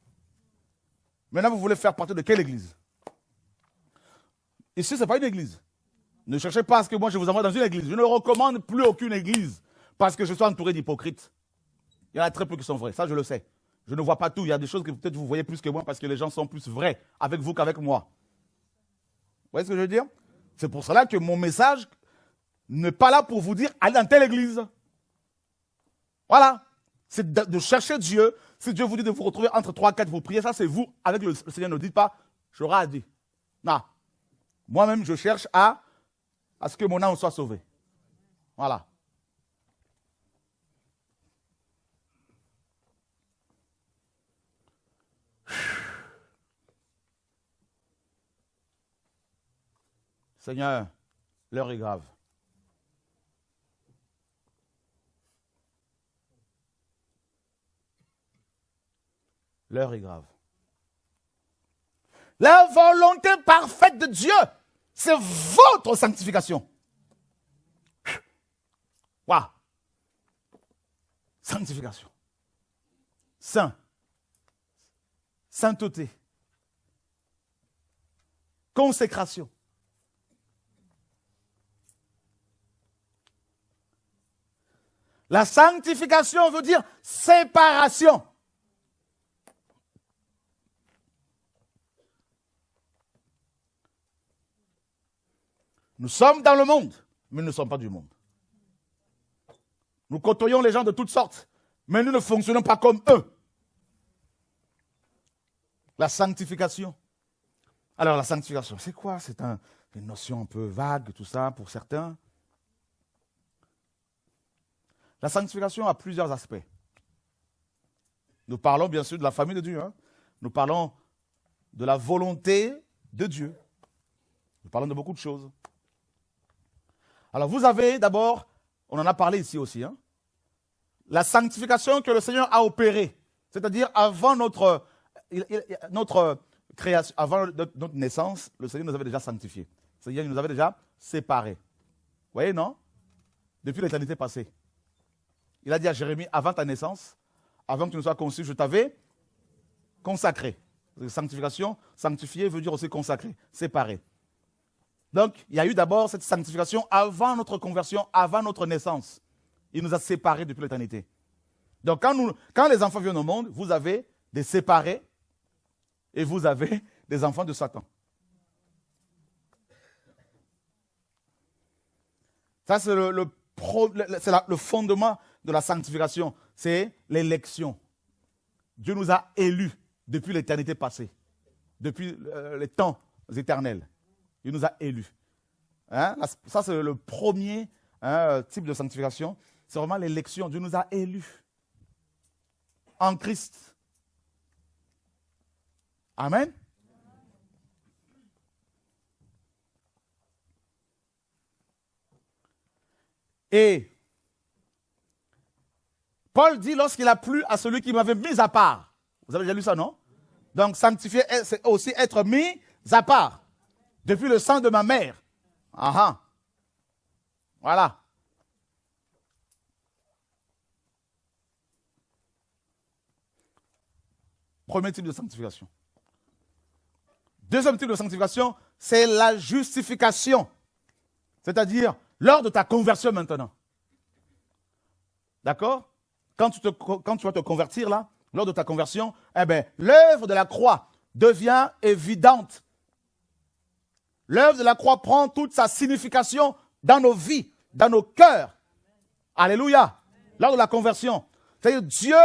Maintenant, vous voulez faire partie de quelle église? Ici, ce n'est pas une église. Ne cherchez pas à ce que moi je vous envoie dans une église. Je ne recommande plus aucune église parce que je suis entouré d'hypocrites. Il y en a très peu qui sont vrais, ça je le sais. Je ne vois pas tout. Il y a des choses que peut-être vous voyez plus que moi parce que les gens sont plus vrais avec vous qu'avec moi. Vous voyez ce que je veux dire? C'est pour cela que mon message n'est pas là pour vous dire allez dans telle église. Voilà. C'est de chercher Dieu. Si Dieu vous dit de vous retrouver entre 3 et 4, vous priez, ça c'est vous avec le Seigneur. Ne dites pas, j'aurai à dire. Non. Moi-même, je cherche à ce que mon âme soit sauvée. Voilà. Seigneur, l'heure est grave. L'heure est grave. La volonté parfaite de Dieu, c'est votre sanctification. Waouh! Sanctification. Saint. Sainteté. Consécration. La sanctification veut dire séparation. Nous sommes dans le monde, mais nous ne sommes pas du monde. Nous côtoyons les gens de toutes sortes, mais nous ne fonctionnons pas comme eux. La sanctification. Alors, la sanctification, c'est quoi? C'est une notion un peu vague, tout ça, pour certains. La sanctification a plusieurs aspects. Nous parlons bien sûr de la famille de Dieu. Hein. Nous parlons de la volonté de Dieu. Nous parlons de beaucoup de choses. Alors, vous avez d'abord, on en a parlé ici aussi, hein, la sanctification que le Seigneur a opérée. C'est-à-dire, avant notre création, avant notre naissance, le Seigneur nous avait déjà sanctifiés. C'est-à-dire, il nous avait déjà séparés. Vous voyez, non? Depuis l'éternité passée. Il a dit à Jérémie, avant ta naissance, avant que tu ne sois conçu, je t'avais consacré. Sanctification, sanctifié veut dire aussi consacré, séparé. Donc, il y a eu d'abord cette sanctification avant notre conversion, avant notre naissance. Il nous a séparés depuis l'éternité. Donc, quand les enfants viennent au monde, vous avez des séparés et vous avez des enfants de Satan. Ça, c'est le fondement de la sanctification. C'est l'élection. Dieu nous a élus depuis l'éternité passée, depuis les temps éternels. Il nous a élus. Hein? Ça, c'est le premier type de sanctification. C'est vraiment l'élection. Dieu nous a élus en Christ. Amen. Et Paul dit, lorsqu'il a plu à celui qui m'avait mis à part. Vous avez déjà lu ça, non? Donc, sanctifier, c'est aussi être mis à part. Depuis le sang de ma mère. Ah. Voilà. Premier type de sanctification. Deuxième type de sanctification, c'est la justification. C'est-à-dire, lors de ta conversion maintenant. D'accord? Quand tu vas te convertir là, lors de ta conversion, eh bien, l'œuvre de la croix devient évidente. L'œuvre de la croix prend toute sa signification dans nos vies, dans nos cœurs. Alléluia. Lors de la conversion. C'est-à-dire, Dieu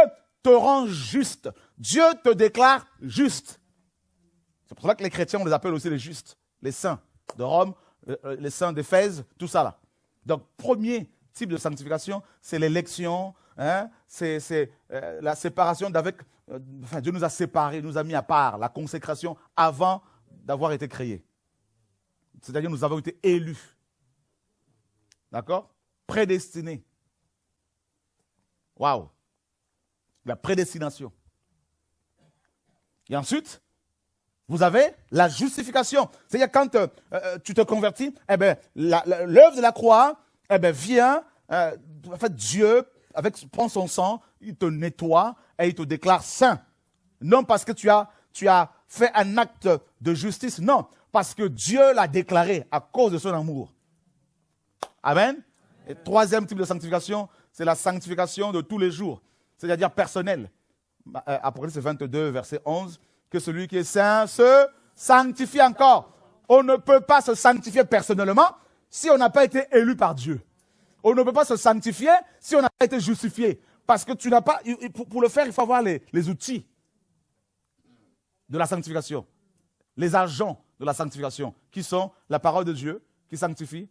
te rend juste. Dieu te déclare juste. C'est pour ça que les chrétiens, on les appelle aussi les justes. Les saints de Rome, les saints d'Éphèse, tout ça là. Donc, premier type de sanctification, c'est l'élection, hein, c'est la séparation d'avec... enfin, Dieu nous a séparés, nous a mis à part, la consécration avant d'avoir été créés. C'est-à-dire nous avons été élus. D'accord? Prédestinés. Waouh! La prédestination. Et ensuite, vous avez la justification. C'est-à-dire quand tu te convertis, eh bien, l'œuvre de la croix vient, en fait, Dieu, prend son sang, il te nettoie et il te déclare saint. Non parce que tu as fait un acte de justice, non, parce que Dieu l'a déclaré à cause de son amour. Amen. Et troisième type de sanctification, c'est la sanctification de tous les jours, c'est-à-dire personnelle. Apocalypse 22, verset 11, que celui qui est saint se sanctifie encore. On ne peut pas se sanctifier personnellement si on n'a pas été élu par Dieu. On ne peut pas se sanctifier si on n'a pas été justifié. Parce que tu n'as pas, pour le faire, il faut avoir les outils de la sanctification. Les agents de la sanctification, qui sont la parole de Dieu, qui sanctifie.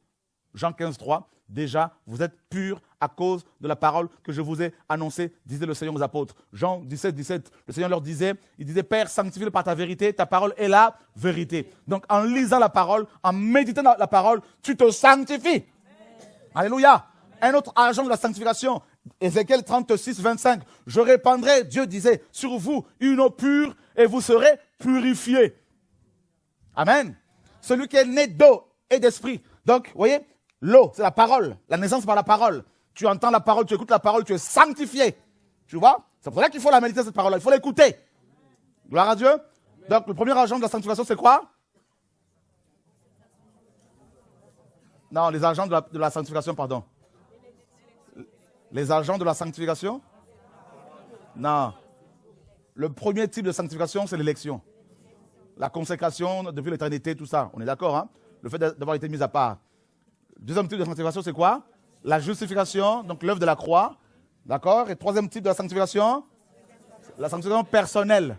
Jean 15, 3, déjà, vous êtes purs à cause de la parole que je vous ai annoncée, disait le Seigneur aux apôtres. Jean 17, 17, le Seigneur leur disait, il disait, Père, sanctifie-le par ta vérité, ta parole est la vérité. Donc, en lisant la parole, en méditant la parole, tu te sanctifies. Alléluia. Un autre agent de la sanctification, Ézéchiel 36, 25, je répandrai, Dieu disait, sur vous une eau pure et vous serez purifiés. Amen. Celui qui est né d'eau et d'esprit. Donc, vous voyez, l'eau, c'est la parole. La naissance par la parole. Tu entends la parole, tu écoutes la parole, tu es sanctifié. Tu vois? C'est pour ça qu'il faut la méditer, cette parole-là. Il faut l'écouter. Gloire à Dieu. Donc, le premier agent de la sanctification, c'est quoi? Non, les agents de la sanctification, pardon. Les agents de la sanctification? Non. Le premier type de sanctification, c'est l'élection. La consécration depuis l'éternité, tout ça. On est d'accord, hein? Le fait d'avoir été mis à part. Deuxième type de sanctification, c'est quoi? La justification, donc l'œuvre de la croix. D'accord? Et troisième type de la sanctification? La sanctification personnelle.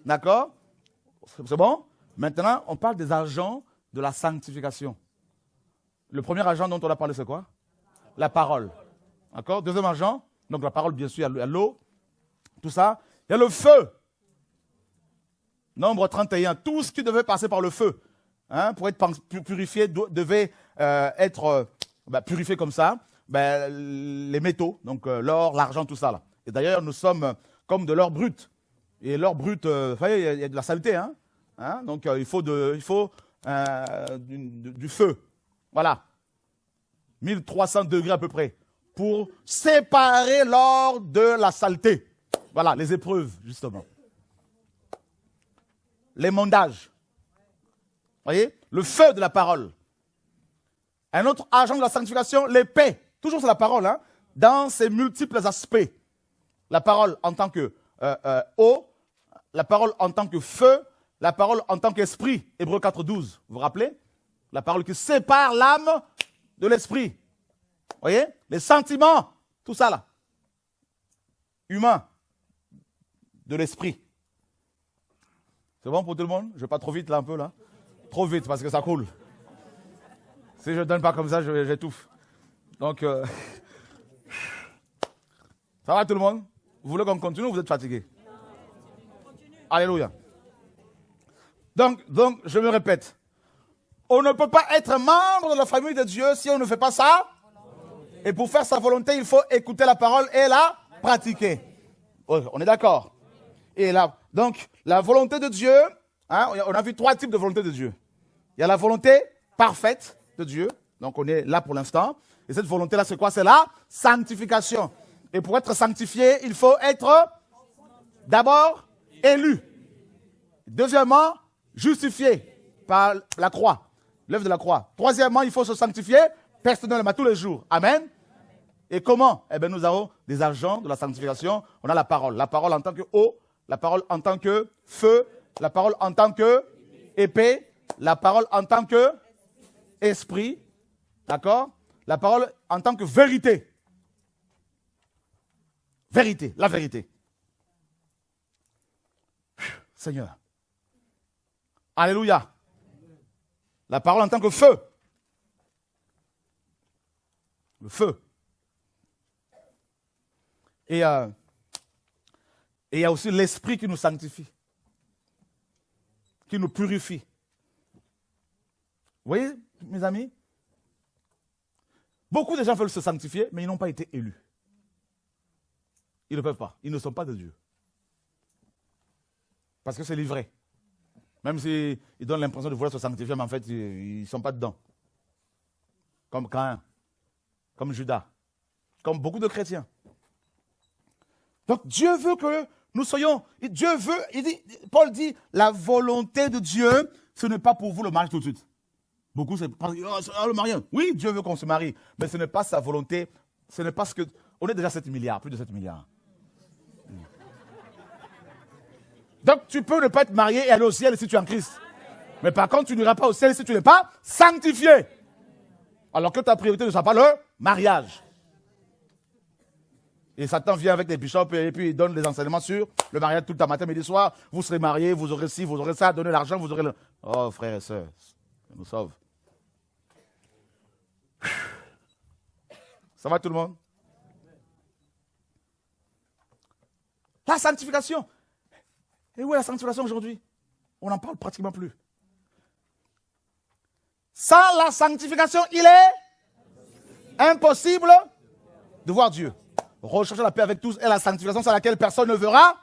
D'accord? C'est bon? Maintenant, on parle des agents de la sanctification. Le premier agent dont on a parlé, c'est quoi? La parole. D'accord? Deuxième agent, donc la parole, bien sûr, il y a l'eau, tout ça. Il y a le feu. Nombre 31. Tout ce qui devait passer par le feu, hein, pour être purifié, devait être purifié comme ça. Les métaux, donc l'or, l'argent, tout ça. Là. Et d'ailleurs, nous sommes comme de l'or brut. Et l'or brut, vous voyez, il y a de la saleté. Hein, donc il faut du feu. Voilà. 1300 degrés à peu près. Pour séparer l'or de la saleté. Voilà, les épreuves, justement. Les mondages. Vous voyez? Le feu de la parole. Un autre agent de la sanctification, l'épée. Toujours c'est la parole, hein, dans ses multiples aspects. La parole en tant que eau, la parole en tant que feu, la parole en tant qu'esprit. Hébreux 4, 12. Vous vous rappelez? La parole qui sépare l'âme de l'esprit. Vous voyez? Les sentiments, tout ça là. Humain. De l'esprit. C'est bon pour tout le monde? Je ne vais pas trop vite là un peu là. Trop vite parce que ça coule. Si je ne donne pas comme ça, j'étouffe. Donc, ça va tout le monde? Vous voulez qu'on continue ou vous êtes fatigué? Alléluia. Donc, je me répète. On ne peut pas être membre de la famille de Dieu si on ne fait pas ça. Et pour faire sa volonté, il faut écouter la parole et la pratiquer. On est d'accord? Et là, donc, la volonté de Dieu, hein, on a vu 3 types de volonté de Dieu. Il y a la volonté parfaite de Dieu. Donc, on est là pour l'instant. Et cette volonté-là, c'est quoi? C'est la sanctification. Et pour être sanctifié, il faut être d'abord élu. Deuxièmement, justifié par la croix, l'œuvre de la croix. Troisièmement, il faut se sanctifier personnellement tous les jours. Amen. Et comment? Eh bien, nous avons des agents de la sanctification. On a la parole. La parole en tant que eau, la parole en tant que feu, la parole en tant que épée, la parole en tant que esprit. D'accord? La parole en tant que vérité. Vérité, la vérité. Seigneur. Alléluia. La parole en tant que feu. Le feu. Et il y a aussi l'esprit qui nous sanctifie, qui nous purifie. Vous voyez, mes amis? Beaucoup de gens veulent se sanctifier, mais ils n'ont pas été élus. Ils ne peuvent pas. Ils ne sont pas de Dieu. Parce que c'est livré. Même s'ils donnent l'impression de vouloir se sanctifier, mais en fait, ils ne sont pas dedans. Comme Caïn, comme Judas, comme beaucoup de chrétiens. Donc Dieu veut que nous soyons, Dieu veut, Paul dit, la volonté de Dieu, ce n'est pas pour vous le mariage tout de suite. Beaucoup, c'est le mariage. Oui, Dieu veut qu'on se marie, mais ce n'est pas sa volonté, ce n'est pas ce que, on est déjà 7 milliards, plus de 7 milliards. Donc tu peux ne pas être marié et aller au ciel si tu es en Christ. Mais par contre, tu n'iras pas au ciel si tu n'es pas sanctifié. Alors que ta priorité ne soit pas le mariage. Et Satan vient avec des bishops et puis il donne des enseignements sur le mariage tout le temps, matin, midi, soir. Vous serez mariés, vous aurez ci, vous aurez ça, donnez l'argent, vous aurez le... Oh, frères et sœurs, ça nous sauve. Ça va tout le monde? La sanctification. Et où est la sanctification aujourd'hui? On n'en parle pratiquement plus. Sans la sanctification, il est impossible de voir Dieu. Recherchez la paix avec tous et la sanctification sans laquelle personne ne verra.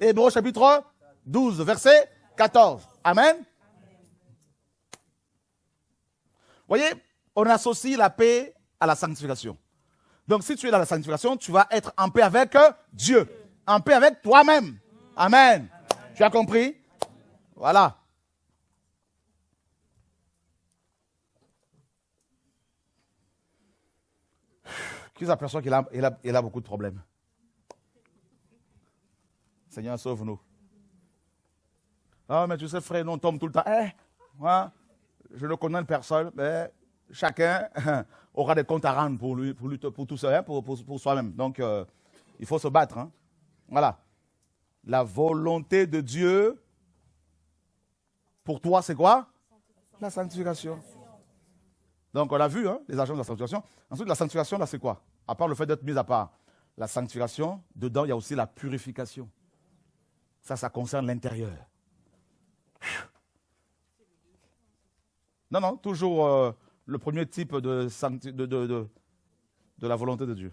Hébreux chapitre 12, verset 14. Amen. Vous voyez, on associe la paix à la sanctification. Donc si tu es dans la sanctification, tu vas être en paix avec Dieu. En paix avec toi-même. Amen. Tu as compris? Voilà. Qui s'aperçoit qu'il a beaucoup de problèmes? Seigneur, sauve-nous. Ah, mais tu sais, frère, nous on tombe tout le temps. Moi, je ne connais personne, mais chacun aura des comptes à rendre pour tout ça, pour soi-même. Donc, il faut se battre. Hein. Voilà. La volonté de Dieu, pour toi, c'est quoi? La sanctification. Donc, on a vu les agents de la sanctification. Ensuite, la sanctification, là, c'est quoi? À part le fait d'être mis à part. La sanctification, dedans, il y a aussi la purification. Ça concerne l'intérieur. Non, toujours le premier type de la volonté de Dieu.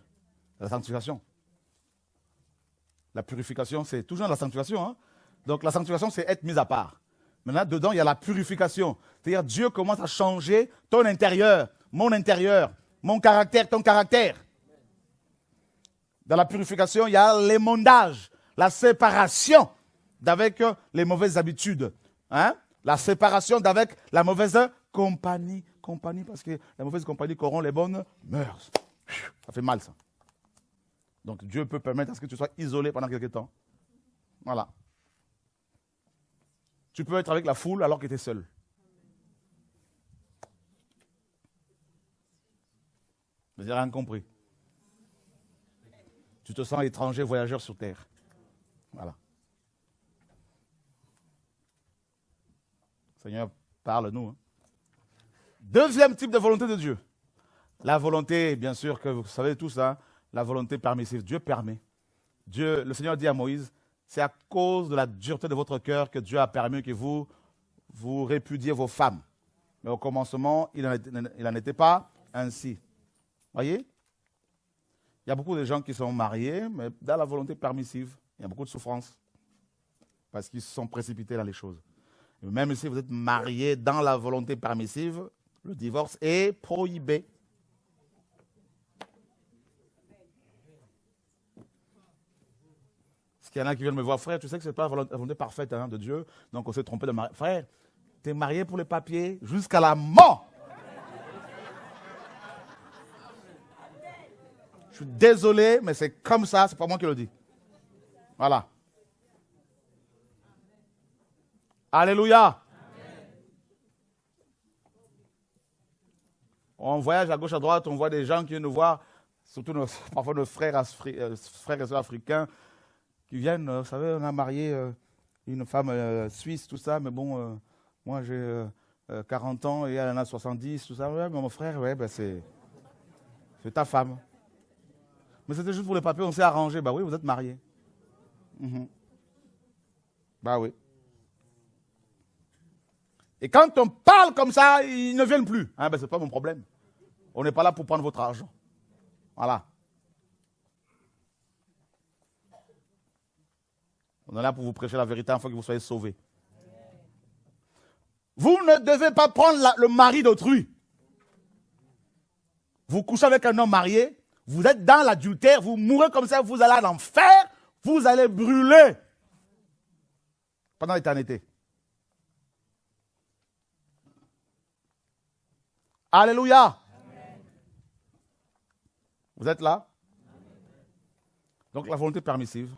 La sanctification. La purification, c'est toujours la sanctification. Hein? Donc, la sanctification, c'est être mis à part. Maintenant, dedans, il y a la purification. C'est-à-dire, Dieu commence à changer ton intérieur, mon caractère, ton caractère. Dans la purification, il y a l'émondage, la séparation d'avec les mauvaises habitudes. Hein? La séparation d'avec la mauvaise compagnie. Parce que la mauvaise compagnie corrompt les bonnes mœurs. Ça fait mal, ça. Donc, Dieu peut permettre à ce que tu sois isolé pendant quelque temps. Voilà. Tu peux être avec la foule alors que tu es seul. Vous n'avez rien compris. Tu te sens étranger, voyageur sur terre. Voilà. Seigneur, parle-nous. Hein. Deuxième type de volonté de Dieu. La volonté, bien sûr, que vous savez tous, hein, la volonté permissive. Dieu permet. Le Seigneur dit à Moïse, c'est à cause de la dureté de votre cœur que Dieu a permis que vous répudiez vos femmes. Mais au commencement, il n'en était pas ainsi. Voyez? Il y a beaucoup de gens qui sont mariés, mais dans la volonté permissive, il y a beaucoup de souffrance. Parce qu'ils se sont précipités dans les choses. Et même si vous êtes marié dans la volonté permissive, le divorce est prohibé. Parce qu'il y en a qui viennent me voir, frère, tu sais que ce n'est pas la volonté parfaite de Dieu, donc on s'est trompé de mariage. Frère, tu es marié pour les papiers jusqu'à la mort. Je suis désolé, mais c'est comme ça, c'est pas moi qui le dis. Voilà. Alléluia. Amen. On voyage à gauche, à droite, on voit des gens qui viennent nous voir, surtout parfois nos frères et sœurs africains, qui viennent, vous savez, on a marié une femme suisse, tout ça, mais bon, moi j'ai 40 ans et elle en a 70, tout ça. Ouais, mais mon frère, ouais, ben c'est ta femme. Mais c'était juste pour les papiers, on s'est arrangé. Bah oui, vous êtes mariés. Bah oui. Et quand on parle comme ça, ils ne viennent plus. Hein, ben, ce n'est pas mon problème. On n'est pas là pour prendre votre argent. Voilà. On est là pour vous prêcher la vérité afin que vous soyez sauvés. Vous ne devez pas prendre le mari d'autrui. Vous couchez avec un homme marié, vous êtes dans l'adultère, vous mourrez comme ça, vous allez à l'enfer, vous allez brûler pendant l'éternité. Alléluia. Amen. Vous êtes là? Donc la volonté permissive.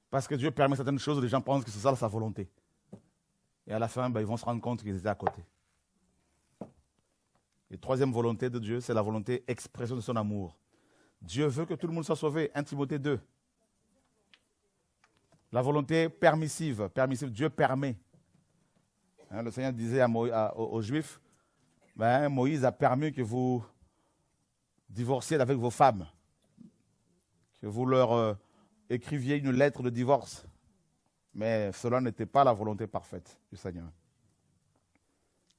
Parce que Dieu permet certaines choses, les gens pensent que c'est ça sa volonté. Et à la fin, ils vont se rendre compte qu'ils étaient à côté. Et troisième volonté de Dieu, c'est la volonté expression de son amour. Dieu veut que tout le monde soit sauvé. 1 Timothée 2. La volonté permissive. Dieu permet. Hein, le Seigneur disait aux Juifs, Moïse a permis que vous divorciez avec vos femmes. Que vous leur écriviez une lettre de divorce. Mais cela n'était pas la volonté parfaite du Seigneur.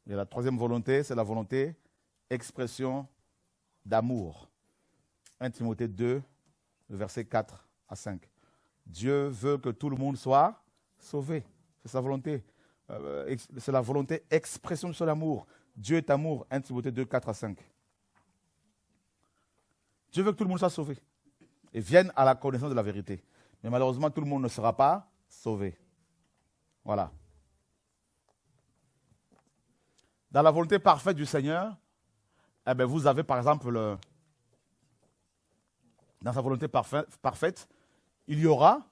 Et la troisième volonté, c'est la volonté expression d'amour. 1 Timothée 2, versets 4 à 5. Dieu veut que tout le monde soit sauvé. C'est sa volonté. C'est la volonté expression de son amour. Dieu est amour. 1 Timothée 2, 4 à 5. Dieu veut que tout le monde soit sauvé et vienne à la connaissance de la vérité. Mais malheureusement, tout le monde ne sera pas sauvé. Voilà. Dans la volonté parfaite du Seigneur, vous avez par exemple, dans sa volonté parfaite, il y aura,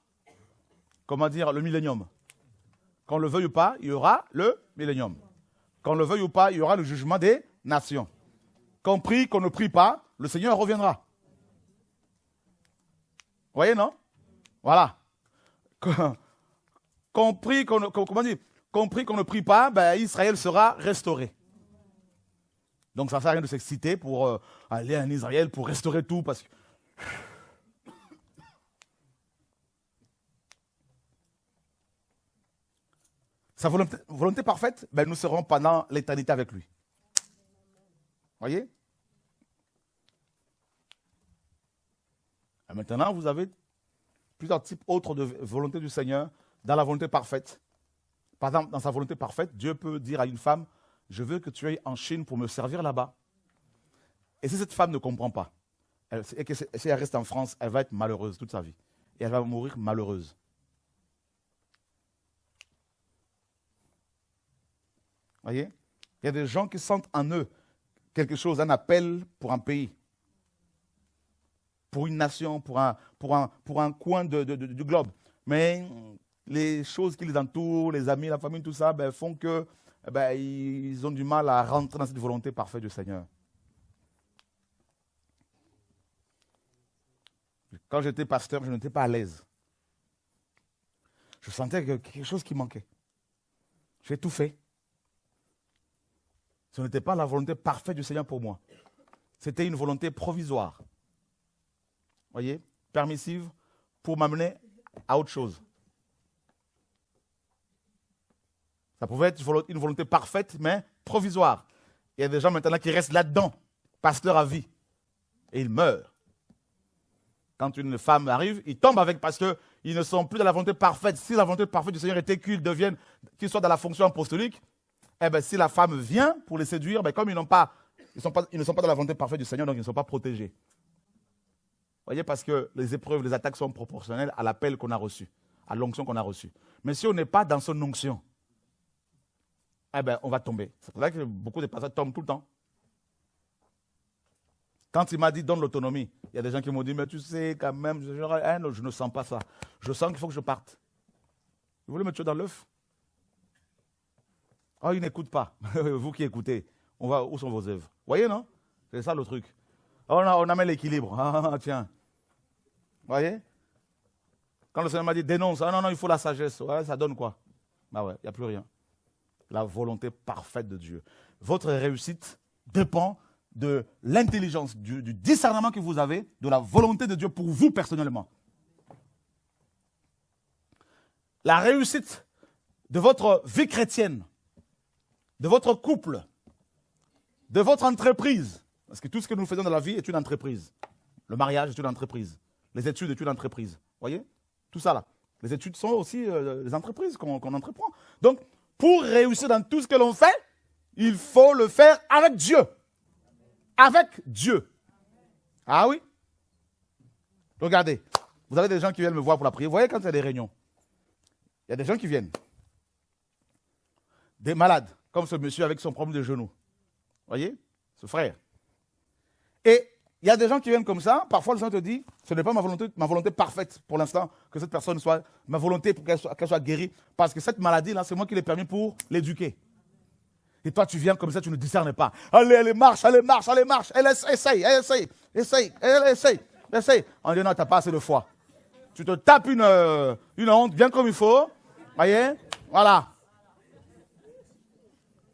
le millénium. Qu'on le veuille ou pas, il y aura le millénium. Qu'on le veuille ou pas, il y aura le jugement des nations. Qu'on prie, qu'on ne prie pas, le Seigneur reviendra. Vous voyez, non? Voilà. Qu'on prie, qu'on ne prie pas, Israël sera restauré. Donc ça ne sert à rien de s'exciter pour aller en Israël, pour restaurer tout, parce que... Sa volonté parfaite, nous serons pendant l'éternité avec lui. Voyez? Et maintenant, vous avez plusieurs types autres de volonté du Seigneur dans la volonté parfaite. Par exemple, dans sa volonté parfaite, Dieu peut dire à une femme, je veux que tu ailles en Chine pour me servir là-bas. Et si cette femme ne comprend pas, et que si elle reste en France, elle va être malheureuse toute sa vie. Et elle va mourir malheureuse. Voyez? Il y a des gens qui sentent en eux quelque chose, un appel pour un pays, pour une nation, pour un coin du globe. Mais les choses qui les entourent, les amis, la famille, tout ça, font que ils ont du mal à rentrer dans cette volonté parfaite du Seigneur. Quand j'étais pasteur, je n'étais pas à l'aise. Je sentais quelque chose qui manquait. J'ai tout fait. Ce n'était pas la volonté parfaite du Seigneur pour moi. C'était une volonté provisoire. Voyez, permissive pour m'amener à autre chose. Ça pouvait être une volonté parfaite, mais provisoire. Il y a des gens maintenant qui restent là-dedans, pasteur à vie. et ils meurent. Quand une femme arrive, ils tombent avec parce qu'ils ne sont plus dans la volonté parfaite. Si la volonté parfaite du Seigneur était qu'ils soient dans la fonction apostolique, eh bien, si la femme vient pour les séduire, ben, comme ils ne sont pas dans la volonté parfaite du Seigneur, donc ils ne sont pas protégés. Vous voyez, parce que les épreuves, les attaques sont proportionnelles à l'appel qu'on a reçu, à l'onction qu'on a reçue. Mais si on n'est pas dans son onction, eh ben, on va tomber. C'est pour ça que beaucoup de pasteurs tombent tout le temps. Quand il m'a dit donne l'autonomie, il y a des gens qui m'ont dit, mais tu sais, quand même, non, je ne sens pas ça. Je sens qu'il faut que je parte. Vous voulez me tuer dans l'œuf? Oh, il n'écoute pas. Vous qui écoutez, où sont vos œuvres? Vous voyez, non? C'est ça le truc. Oh, on amène l'équilibre. Ah, tiens. Vous voyez? Quand le Seigneur m'a dit dénonce, ah non, il faut la sagesse. Ouais, ça donne quoi? Bah ouais, il n'y a plus rien. La volonté parfaite de Dieu. Votre réussite dépend de l'intelligence, du discernement que vous avez, de la volonté de Dieu pour vous personnellement. La réussite de votre vie chrétienne, de votre couple, de votre entreprise, parce que tout ce que nous faisons dans la vie est une entreprise. Le mariage est une entreprise. Les études est une entreprise. Vous voyez? Tout ça là. Les études sont aussi les entreprises qu'on entreprend. Donc, pour réussir dans tout ce que l'on fait, il faut le faire avec Dieu. Avec Dieu. Ah oui? Regardez, vous avez des gens qui viennent me voir pour la prière. Vous voyez quand il y a des réunions, il y a des gens qui viennent. Des malades, comme ce monsieur avec son problème de genou. Vous voyez? Ce frère. Et il y a des gens qui viennent comme ça. Parfois, le Seigneur te dit, ce n'est pas ma volonté parfaite pour l'instant, que cette personne soit, ma volonté pour qu'elle soit guérie. Parce que cette maladie-là, c'est moi qui l'ai permis pour l'éduquer. Et toi, tu viens comme ça, tu ne discernes pas. Allez, elle marche. Elle essaye. On dit non, tu n'as pas assez de foi. Tu te tapes une honte bien comme il faut. Voyez? Voilà.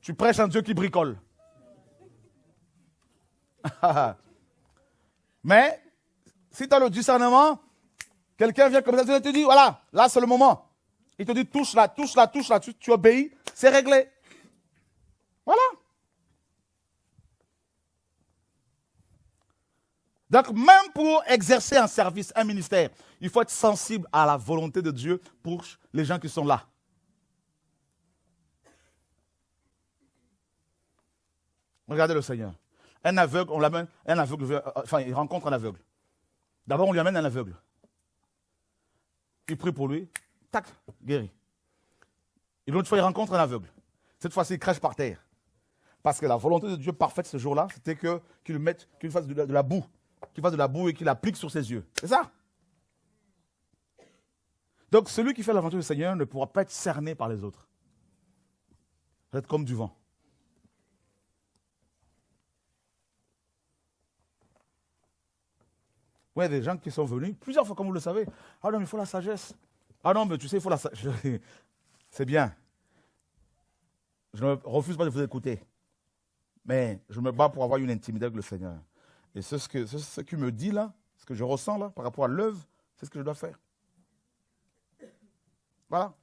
Tu prêches un Dieu qui bricole. Mais, si tu as le discernement, quelqu'un vient comme ça, tu te dis, voilà, là c'est le moment. Il te dit, touche là, tu obéis, c'est réglé. Voilà. Donc, même pour exercer un service, un ministère, il faut être sensible à la volonté de Dieu pour les gens qui sont là. Regardez le Seigneur. Un aveugle, on l'amène, il rencontre un aveugle. D'abord, on lui amène un aveugle. Il prie pour lui, tac, guéri. Et l'autre fois, il rencontre un aveugle. Cette fois-ci, il crache par terre. Parce que la volonté de Dieu parfaite ce jour-là, c'était qu'il fasse de la boue. Qu'il fasse de la boue et qu'il applique sur ses yeux. C'est ça. Donc, celui qui fait la volonté du Seigneur ne pourra pas être cerné par les autres. Ça va être comme du vent. Il y a des gens qui sont venus plusieurs fois, comme vous le savez. Ah non, mais il faut la sagesse. Ah non, mais tu sais, il faut la sagesse. C'est bien. Je ne refuse pas de vous écouter. Mais je me bats pour avoir une intimité avec le Seigneur. Et ce qu'il me dit là, ce que je ressens là, par rapport à l'œuvre, c'est ce que je dois faire. Voilà.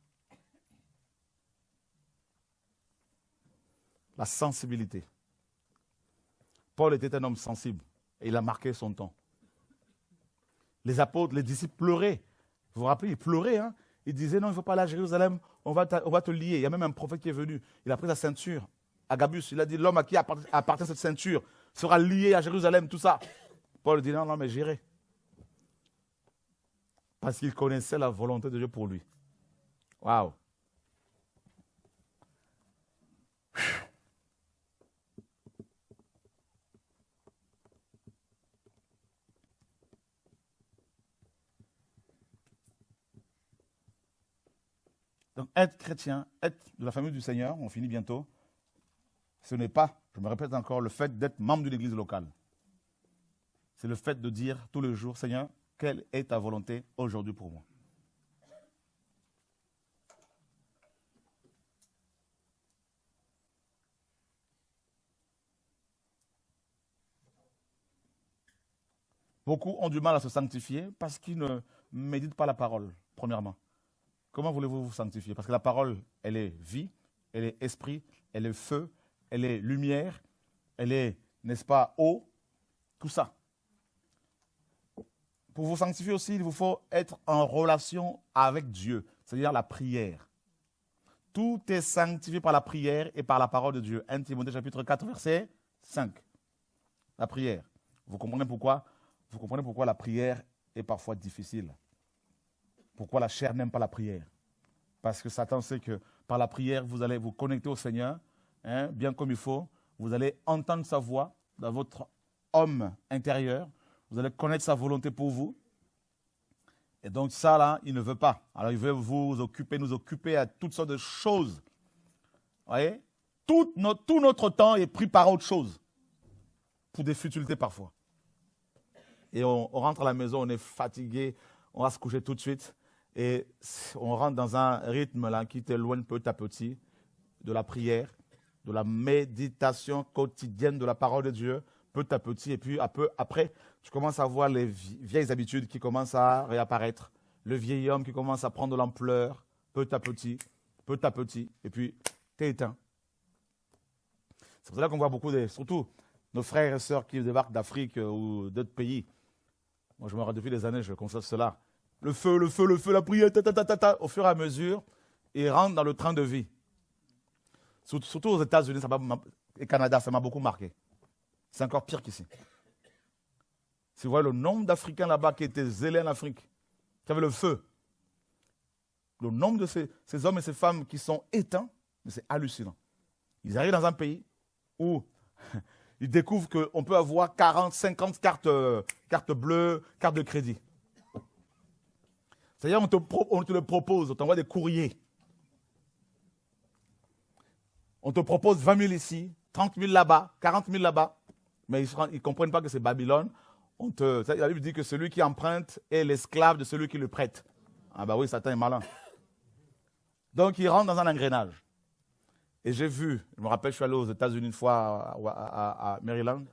La sensibilité. Paul était un homme sensible. Et il a marqué son temps. Les apôtres, les disciples pleuraient. Vous vous rappelez, ils pleuraient. Hein? Ils disaient, non, il ne faut pas aller à Jérusalem, on va te lier. Il y a même un prophète qui est venu. Il a pris sa ceinture. Agabus, il a dit, l'homme à qui appartient cette ceinture sera lié à Jérusalem, tout ça. Paul dit, non, mais j'irai. Parce qu'il connaissait la volonté de Dieu pour lui. Waouh. Donc, être chrétien, être de la famille du Seigneur, on finit bientôt, ce n'est pas, je me répète encore, le fait d'être membre d'une église locale. C'est le fait de dire tous les jours, Seigneur, quelle est ta volonté aujourd'hui pour moi? Beaucoup ont du mal à se sanctifier parce qu'ils ne méditent pas la parole, premièrement. Comment voulez-vous vous sanctifier? Parce que la parole, elle est vie, elle est esprit, elle est feu, elle est lumière, elle est, n'est-ce pas, eau, tout ça. Pour vous sanctifier aussi, il vous faut être en relation avec Dieu, c'est-à-dire la prière. Tout est sanctifié par la prière et par la parole de Dieu. 1 Timothée chapitre 4, verset 5. La prière. Vous comprenez pourquoi? Vous comprenez pourquoi la prière est parfois difficile. Pourquoi la chair n'aime pas la prière? Parce que Satan sait que par la prière, vous allez vous connecter au Seigneur, bien comme il faut. Vous allez entendre sa voix dans votre homme intérieur. Vous allez connaître sa volonté pour vous. Et donc ça, là, il ne veut pas. Alors il veut vous occuper, nous occuper à toutes sortes de choses. Vous voyez? Tout notre temps est pris par autre chose. Pour des futilités parfois. Et on rentre à la maison, on est fatigué, on va se coucher tout de suite. Et on rentre dans un rythme là, qui t'éloigne petit à petit de la prière, de la méditation quotidienne de la parole de Dieu, petit à petit. Et puis après, tu commences à voir les vieilles habitudes qui commencent à réapparaître. Le vieil homme qui commence à prendre de l'ampleur, petit à petit, et puis tu es éteint. C'est pour ça qu'on voit beaucoup, surtout nos frères et sœurs qui débarquent d'Afrique ou d'autres pays. Moi, je me rappelle depuis des années, je constate cela. Le feu, la prière, au fur et à mesure, ils rentrent dans le train de vie. Surtout aux États-Unis et Canada, ça m'a beaucoup marqué. C'est encore pire qu'ici. Si vous voyez le nombre d'Africains là-bas qui étaient zélés en Afrique, qui avaient le feu, le nombre de ces hommes et ces femmes qui sont éteints, c'est hallucinant. Ils arrivent dans un pays où ils découvrent qu'on peut avoir 40, 50 cartes bleues, cartes de crédit. C'est-à-dire on te le propose, on t'envoie des courriers. On te propose 20 000 ici, 30 000 là-bas, 40 000 là-bas. Mais ils ne comprennent pas que c'est Babylone. La Bible dit que celui qui emprunte est l'esclave de celui qui le prête. Ah bah oui, Satan est malin. Donc ils rentrent dans un engrenage. Et j'ai vu, je me rappelle, je suis allé aux États-Unis une fois à Maryland.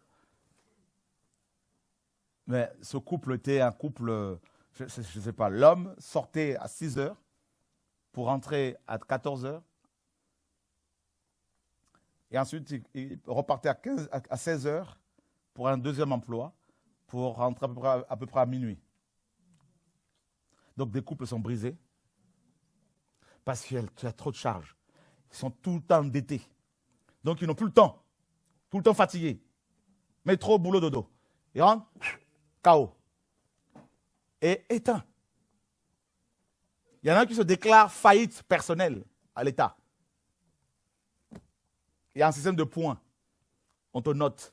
Mais ce couple était un couple, je ne sais pas, l'homme sortait à 6 heures pour rentrer à 14 heures. Et ensuite, il repartait à 16 heures pour un deuxième emploi, pour rentrer à peu près à minuit. Donc des couples sont brisés parce qu'il y a trop de charges. Ils sont tout le temps endettés. Donc ils n'ont plus le temps. Tout le temps fatigués. Métro, boulot, dodo. Ils rentrent, KO. Et éteints. Il y en a qui se déclarent faillite personnelle à l'État. Il y a un système de points. On te note.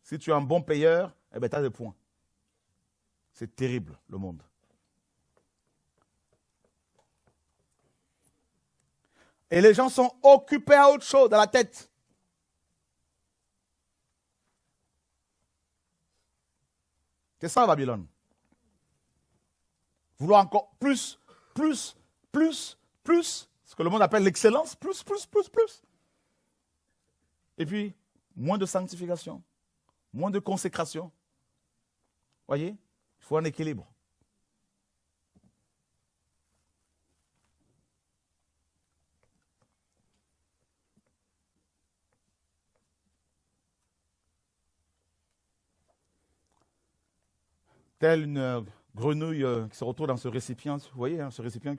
Si tu es un bon payeur, eh bien, tu as des points. C'est terrible, le monde. Et les gens sont occupés à autre chose dans la tête. C'est ça, Babylone. Vouloir encore plus, ce que le monde appelle l'excellence, plus. Et puis, moins de sanctification, moins de consécration. Voyez, il faut un équilibre. Telle une grenouille qui se retrouve dans ce récipient, vous voyez, ce récipient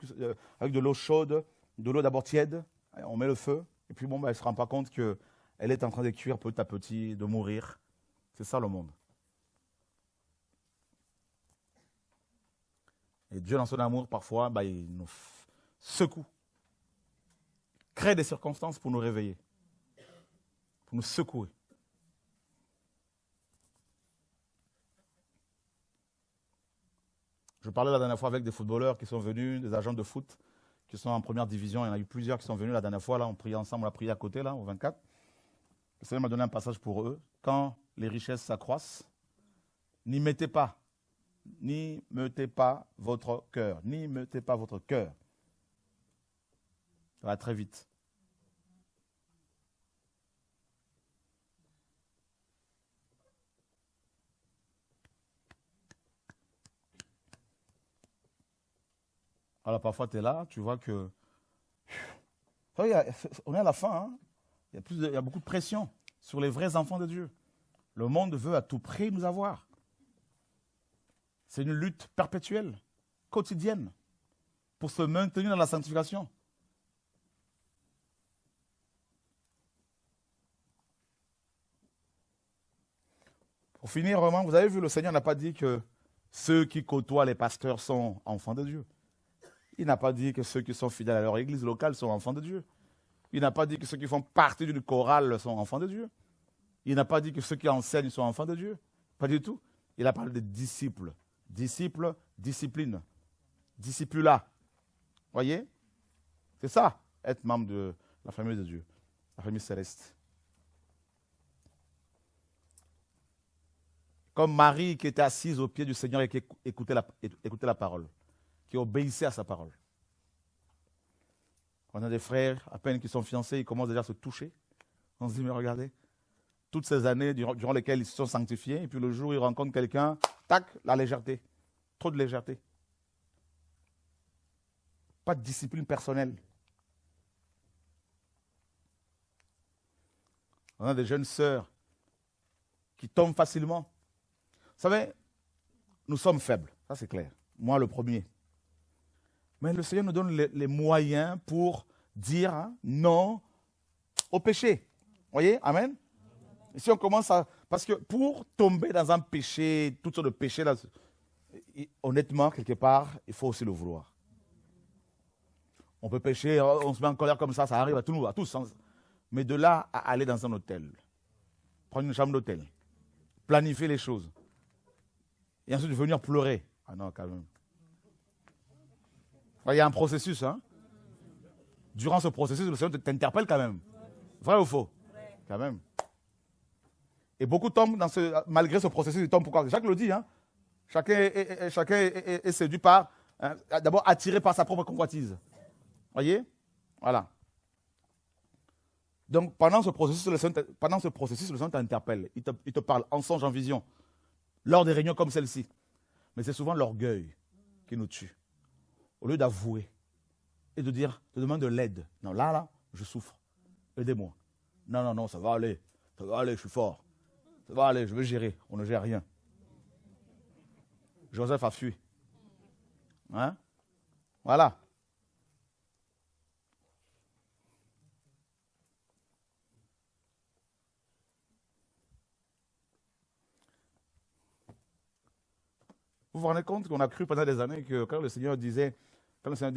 avec de l'eau chaude, de l'eau d'abord tiède, on met le feu, et puis bon, elle ne se rend pas compte qu'elle est en train de cuire petit à petit, de mourir. C'est ça le monde. Et Dieu, dans son amour, parfois, il nous secoue, crée des circonstances pour nous réveiller, pour nous secouer. Je parlais la dernière fois avec des footballeurs qui sont venus, des agents de foot qui sont en première division. Il y en a eu plusieurs qui sont venus la dernière fois. Là, on priait ensemble, on a prié à côté, là, au 24. Le Seigneur m'a donné un passage pour eux. Quand les richesses s'accroissent, n'y mettez pas votre cœur. N'y mettez pas votre cœur. Ça va très vite. Alors parfois tu es là, tu vois que on est à la fin, hein? Il y a beaucoup de pression sur les vrais enfants de Dieu. Le monde veut à tout prix nous avoir. C'est une lutte perpétuelle, quotidienne, pour se maintenir dans la sanctification. Pour finir, vraiment, vous avez vu, le Seigneur n'a pas dit que ceux qui côtoient les pasteurs sont enfants de Dieu. Il n'a pas dit que ceux qui sont fidèles à leur église locale sont enfants de Dieu. Il n'a pas dit que ceux qui font partie d'une chorale sont enfants de Dieu. Il n'a pas dit que ceux qui enseignent sont enfants de Dieu. Pas du tout. Il a parlé de disciples. Disciples, discipline. Discipula. Voyez? C'est ça, être membre de la famille de Dieu, la famille céleste. Comme Marie qui était assise au pied du Seigneur et qui écoutait la parole, qui obéissait à sa parole. On a des frères, à peine qu'ils sont fiancés, ils commencent déjà à se toucher. On se dit, mais regardez, toutes ces années durant lesquelles ils se sont sanctifiés, et puis le jour où ils rencontrent quelqu'un, tac, la légèreté. Trop de légèreté. Pas de discipline personnelle. On a des jeunes sœurs qui tombent facilement. Vous savez, nous sommes faibles, ça c'est clair. Moi le premier. Mais le Seigneur nous donne les moyens pour dire non au péché. Vous voyez? Amen. Et si on commence à... Parce que pour tomber dans un péché, toutes sortes de péchés, là, honnêtement, quelque part, il faut aussi le vouloir. On peut pécher, on se met en colère comme ça arrive à tous. Mais de là à aller dans un hôtel, prendre une chambre d'hôtel, planifier les choses, et ensuite venir pleurer. Ah non, quand même. Il y a un processus. Hein? Durant ce processus, le Seigneur t'interpelle quand même. Vrai ou faux? Quand même. Et beaucoup tombent malgré ce processus, ils tombent pourquoi? Jacques le dit. Hein? Chacun est séduit par, d'abord attiré par sa propre convoitise. Voyez? Voilà. Donc, pendant ce processus, le Seigneur t'interpelle. Il te parle en songe, en vision. Lors des réunions comme celle-ci. Mais c'est souvent l'orgueil qui nous tue. Au lieu d'avouer et de dire, je demande de l'aide. Non, là, je souffre. Aidez-moi. Non, ça va aller. Ça va aller, je suis fort. Ça va aller, je vais gérer. On ne gère rien. Joseph a fui. Hein? Voilà. Vous vous rendez compte qu'on a cru pendant des années que quand le Seigneur dit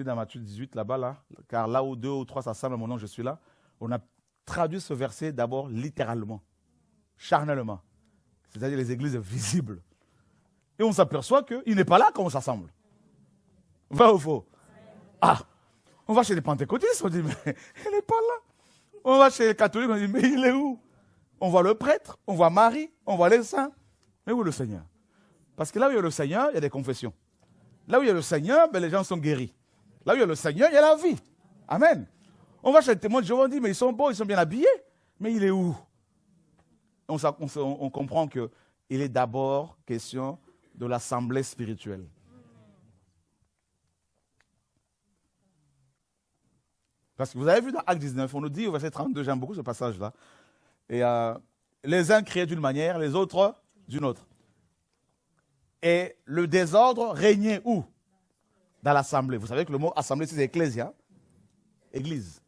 dans Matthieu 18, là-bas, car là où 2 ou 3 s'assemblent à mon nom, je suis là, on a traduit ce verset d'abord littéralement, charnellement, c'est-à-dire les églises visibles. Et on s'aperçoit qu'il n'est pas là quand on s'assemble. Vrai ou faux? Ah, on va chez les pentecôtistes, on dit, mais il n'est pas là. On va chez les catholiques, on dit, mais il est où? On voit le prêtre, on voit Marie, on voit les saints. Mais où est le Seigneur? Parce que là où il y a le Seigneur, il y a des confessions. Là où il y a le Seigneur, les gens sont guéris. Là où il y a le Seigneur, il y a la vie. Amen. On va chez les témoins de Jéhovah, on dit, mais ils sont beaux, ils sont bien habillés. Mais il est où? On comprend qu'il est d'abord question de l'assemblée spirituelle. Parce que vous avez vu dans Acte 19, on nous dit au verset 32, j'aime beaucoup ce passage-là. Et les uns criaient d'une manière, les autres d'une autre. Et le désordre régnait où? Dans l'assemblée. Vous savez que le mot assemblée, c'est ecclésia, église.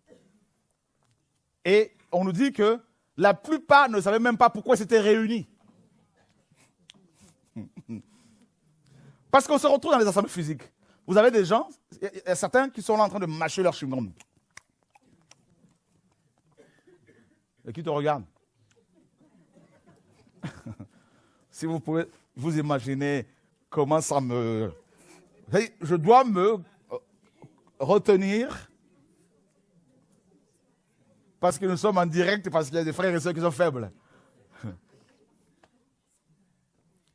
Et on nous dit que la plupart ne savaient même pas pourquoi ils s'étaient réunis. Parce qu'on se retrouve dans les assemblées physiques. Vous avez des gens, il y a certains qui sont là en train de mâcher leur chewing-gum. Et qui te regarde? Si vous pouvez vous imaginer comment ça me... Je dois me retenir parce que nous sommes en direct, parce qu'il y a des frères et sœurs qui sont faibles.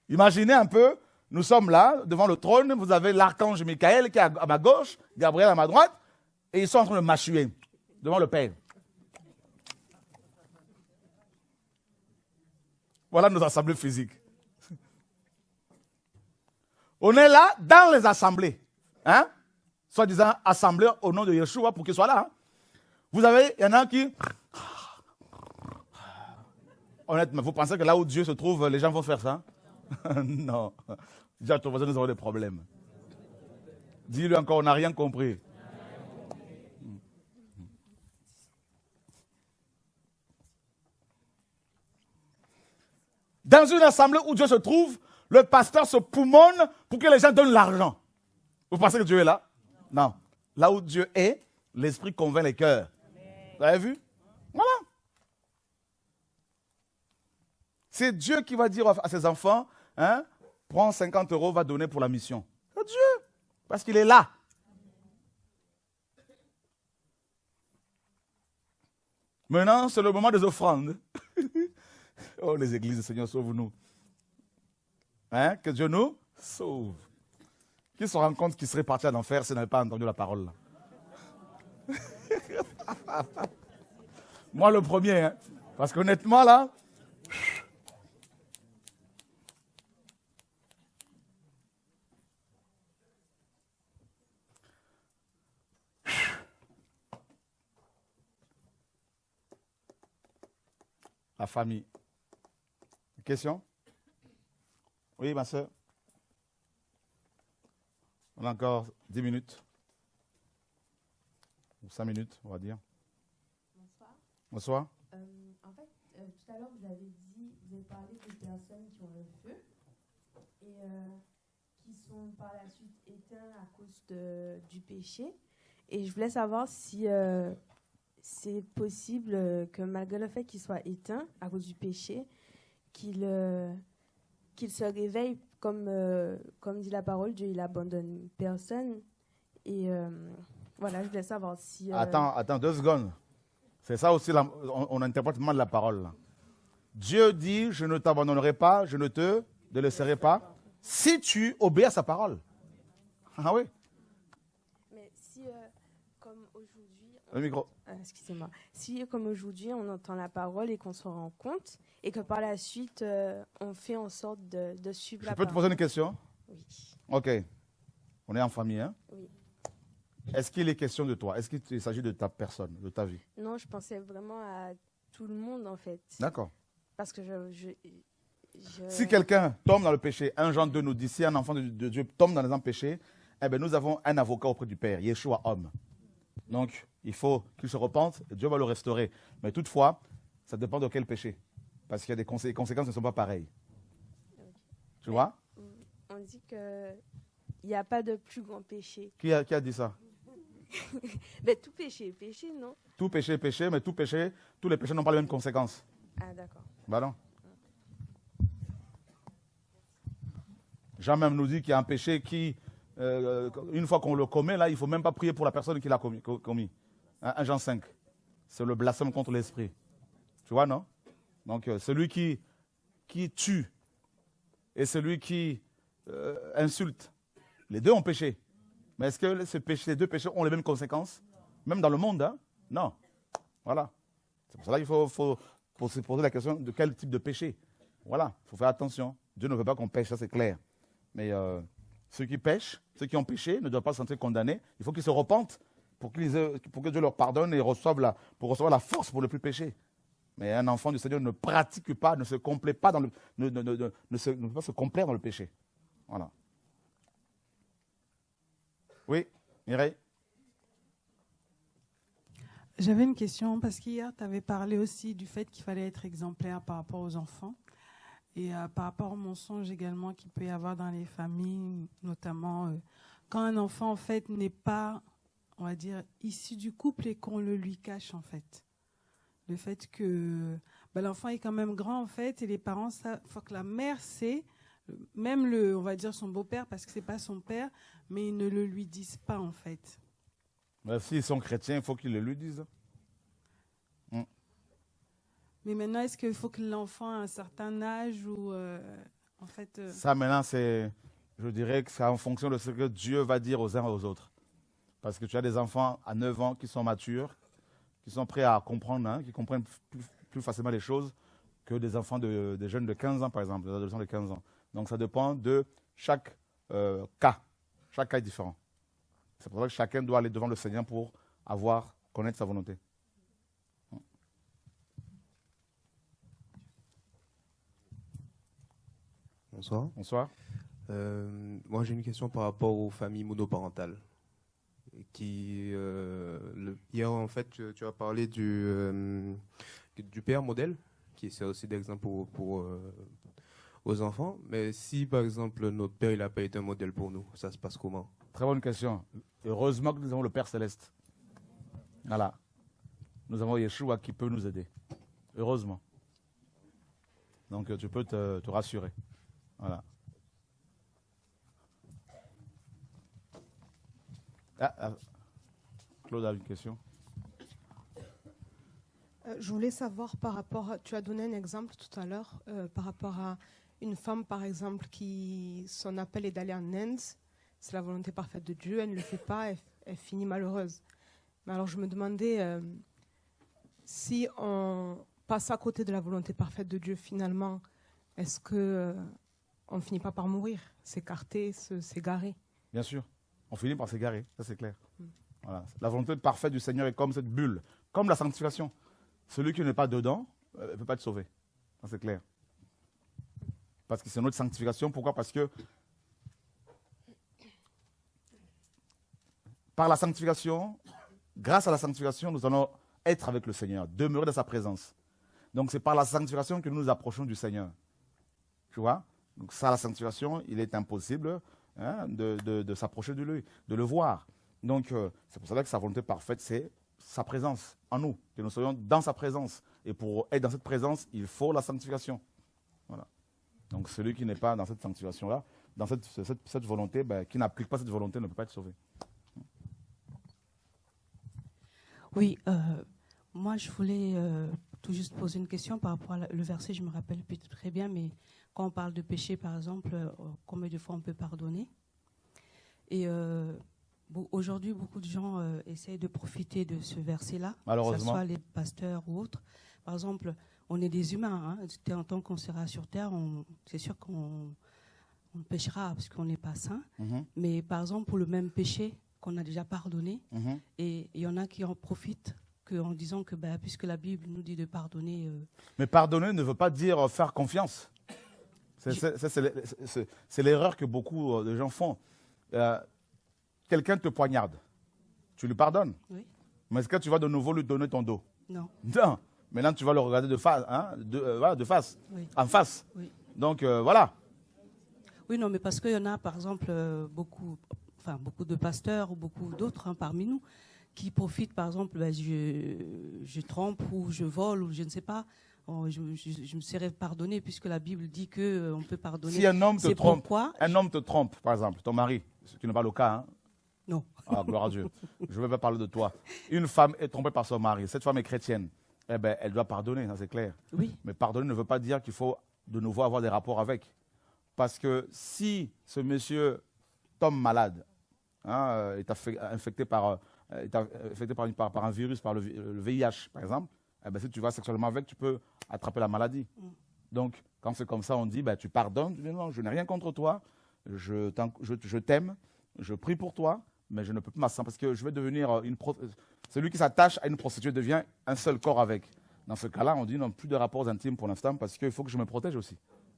Imaginez un peu, nous sommes là, devant le trône, vous avez l'archange Michael qui est à ma gauche, Gabriel à ma droite, et ils sont en train de mâcher devant le Père. Voilà nos assemblées physiques. On est là dans les assemblées. Hein? Soi-disant assemblées au nom de Yeshua pour qu'ils soient là. Hein? Vous avez, il y en a qui... Honnêtement, vous pensez que là où Dieu se trouve, les gens vont faire ça? Non. Dis à ton voisin, nous aurons des problèmes. Dis-lui encore, on n'a rien compris. Dans une assemblée où Dieu se trouve, le pasteur se poumonne pour que les gens donnent l'argent. Vous pensez que Dieu est là? Non. Là où Dieu est, l'Esprit convainc les cœurs. Vous avez vu? Voilà. C'est Dieu qui va dire à ses enfants, hein, prends 50 €, va donner pour la mission. C'est Dieu. Parce qu'il est là. Maintenant, c'est le moment des offrandes. Oh, les églises, Seigneur, sauve-nous. Hein? Que Dieu nous sauve. Qui se rend compte qu'il serait parti en enfer s'il n'avait pas entendu la parole? Moi, le premier. Hein? Parce qu'honnêtement, là... La famille. Question? Oui, ma soeur. On a encore 10 minutes. Ou 5 minutes, on va dire. Bonsoir. Bonsoir. En fait, tout à l'heure, vous avez parlé des personnes qui ont le feu et qui sont par la suite éteintes à cause du péché. Et je voulais savoir si c'est possible que malgré le fait qu'ils soient éteints à cause du péché, qu'ils se réveillent comme dit la parole, Dieu il abandonne personne. Et voilà, je voulais savoir si... Attends 2 secondes. C'est ça aussi, on interprète mal la parole. Là. Dieu dit, je ne t'abandonnerai pas, je ne te délaisserai pas, si tu obéis à sa parole. Ah oui. Mais si, comme aujourd'hui... Le micro. Excusez-moi. Si, comme aujourd'hui, on entend la parole et qu'on s'en rend compte, et que par la suite, on fait en sorte de suivre la parole. Je peux te poser une question? Oui. Ok. On est en famille, hein? Oui. Est-ce qu'il est question de toi? Est-ce qu'il s'agit de ta personne, de ta vie? Non, je pensais vraiment à tout le monde, en fait. D'accord. Parce que Si quelqu'un tombe dans le péché, 1 Jean 2 nous dit, si un enfant de Dieu tombe dans un péché, eh bien, nous avons un avocat auprès du Père, Yeshua homme. Donc, il faut qu'il se repente et Dieu va le restaurer. Mais toutefois, ça dépend de quel péché. Parce qu'il y a des conséquences ne sont pas pareilles. Okay. Tu vois? On dit qu'il n'y a pas de plus grand péché. Qui a dit ça? Mais tout péché est péché, non? Tout péché est péché, mais tous les péchés n'ont pas les mêmes conséquences. Ah, d'accord. Bah non. Jean même nous dit qu'il y a un péché qui, une fois qu'on le commet, là, il ne faut même pas prier pour la personne qui l'a commis. 1 Jean 5. C'est le blasphème contre l'esprit. Tu vois, non? Donc, celui qui tue et celui qui insulte, les deux ont péché. Mais est-ce que ces 2 péchés ont les mêmes conséquences? Même dans le monde, hein? Non. Voilà. C'est pour cela qu'il faut se poser la question de quel type de péché. Voilà, il faut faire attention. Dieu ne veut pas qu'on pêche, ça c'est clair. Mais ceux qui pêchent, ceux qui ont péché, ne doivent pas se sentir condamnés. Il faut qu'ils se repentent pour que Dieu leur pardonne et recevoir la force pour ne plus pécher. Mais un enfant du Seigneur ne pratique pas, ne se complaît pas dans ne peut pas se complaire dans le péché. Voilà. Oui, Mireille? J'avais une question parce qu'hier, tu avais parlé aussi du fait qu'il fallait être exemplaire par rapport aux enfants et par rapport au mensonge également qu'il peut y avoir dans les familles, notamment quand un enfant, en fait, n'est pas, on va dire, issu du couple et qu'on le lui cache, en fait. Le fait que l'enfant est quand même grand, en fait, et les parents, il faut que la mère sait, même on va dire son beau-père, parce que c'est pas son père, mais ils ne le lui disent pas, en fait. S'ils sont chrétiens, il faut qu'ils le lui disent. Mais maintenant, est-ce qu'il faut que l'enfant ait un certain âge ou en fait Ça, maintenant, je dirais que c'est en fonction de ce que Dieu va dire aux uns et aux autres. Parce que tu as des enfants à 9 ans qui sont matures, qui sont prêts à comprendre, hein, qui comprennent plus facilement les choses que des enfants des jeunes de 15 ans, par exemple, des adolescents de 15 ans. Donc, ça dépend de chaque cas. Chaque cas est différent. C'est pour ça que chacun doit aller devant le Seigneur pour connaître sa volonté. Bonsoir. Bonsoir. Moi, j'ai une question par rapport aux familles monoparentales. Hier, en fait, tu as parlé du père modèle, qui sert aussi d'exemple aux enfants. Mais si, par exemple, notre père il n'a pas été un modèle pour nous, ça se passe comment? Très bonne question. Heureusement que nous avons le Père Céleste. Voilà. Nous avons Yeshua qui peut nous aider. Heureusement. Donc tu peux te rassurer. Voilà. Claude a une question. Je voulais savoir par rapport, tu as donné un exemple tout à l'heure, par rapport à une femme par exemple qui, son appel est d'aller en Inde, c'est la volonté parfaite de Dieu, elle ne le fait pas, elle finit malheureuse. Mais alors je me demandais si on passe à côté de la volonté parfaite de Dieu finalement, est-ce que on ne finit pas par mourir, s'écarter, s'égarer? Bien sûr, on finit par s'égarer, ça c'est clair. Voilà. La volonté parfaite du Seigneur est comme cette bulle, comme la sanctification. Celui qui n'est pas dedans ne peut pas être sauvé. Ça, c'est clair. Parce que c'est notre sanctification. Pourquoi? Parce que par la sanctification, grâce à la sanctification, nous allons être avec le Seigneur, demeurer dans sa présence. Donc c'est par la sanctification que nous nous approchons du Seigneur. Tu vois? Donc sans la sanctification, il est impossible de s'approcher de lui, de le voir. Donc c'est pour cela que sa volonté parfaite, c'est sa présence en nous, que nous soyons dans sa présence. Et pour être dans cette présence, il faut la sanctification. Voilà. Donc celui qui n'est pas dans cette sanctification-là, dans cette volonté, qui n'applique pas cette volonté, ne peut pas être sauvé. Oui, moi je voulais tout juste poser une question par rapport au verset, je me rappelle plus très bien, mais quand on parle de péché, par exemple, combien de fois on peut pardonner? Et aujourd'hui, beaucoup de gens essayent de profiter de ce verset-là, que ce soit les pasteurs ou autres. Par exemple, on est des humains. En tant qu'on sera sur Terre, c'est sûr qu'on péchera parce qu'on n'est pas saint. Mais par exemple, pour le même péché qu'on a déjà pardonné, et il y en a qui en profitent en disant que puisque la Bible nous dit de pardonner... Mais pardonner ne veut pas dire faire confiance. C'est l'erreur que beaucoup de gens font. Quelqu'un te poignarde, tu lui pardonnes. Oui. Mais est-ce que tu vas de nouveau lui donner ton dos? Non. Non. Maintenant, tu vas le regarder de face, de face, oui. En face. Oui. Donc, voilà. Oui, non, mais parce qu'il y en a, par exemple, beaucoup de pasteurs ou beaucoup d'autres parmi nous qui profitent, par exemple, je trompe ou je vole ou je ne sais pas. Je me serais pardonné puisque la Bible dit qu'on peut pardonner. Si un homme te trompe, pourquoi homme te trompe, par exemple, ton mari, tu n'es pas le cas, hein? Non. Ah, gloire à Dieu. Je ne vais pas parler de toi. Une femme est trompée par son mari. Cette femme est chrétienne. Eh bien, elle doit pardonner, ça c'est clair. Oui. Mais pardonner ne veut pas dire qu'il faut de nouveau avoir des rapports avec. Parce que si ce monsieur tombe malade, est infecté par un virus, par le VIH, par exemple, eh bien, si tu vas sexuellement avec, tu peux attraper la maladie. Donc, quand c'est comme ça, on dit, tu pardonnes. Tu dis, non, je n'ai rien contre toi. Je t'aime. Je prie pour toi, mais je ne peux pas m'asseoir parce que je vais devenir celui qui s'attache à une prostituée devient un seul corps avec. Dans ce cas-là, on dit non, plus de rapports intimes pour l'instant parce qu'il faut que je me protège aussi.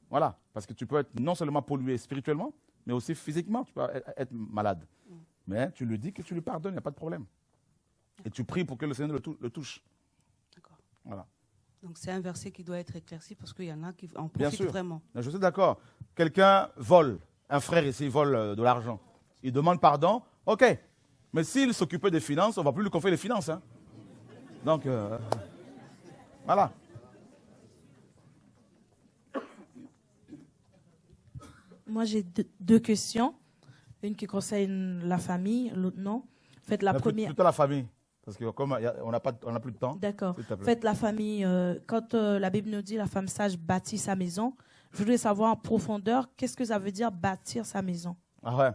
Voilà, parce que tu peux être non seulement pollué spirituellement, mais aussi physiquement, tu peux être malade. Mais tu lui dis que tu lui pardonnes, il n'y a pas de problème. Et tu pries pour que le Seigneur le touche. D'accord. Voilà. Donc c'est un verset qui doit être éclairci parce qu'il y en a qui en Bien profitent sûr. vraiment. Je suis d'accord. Quelqu'un vole, un frère ici vole de l'argent. Il demande pardon, ok. Mais s'il s'occupait des finances, on ne va plus lui confier les finances. Hein. Donc, voilà. Moi, j'ai deux questions. Une qui concerne la famille, l'autre non. Faites la première. Plutôt la famille. Parce que comme on n'a plus de temps. D'accord. Faites la famille. Quand la Bible nous dit la femme sage bâtit sa maison, je voudrais savoir en profondeur qu'est-ce que ça veut dire bâtir sa maison. Ah ouais.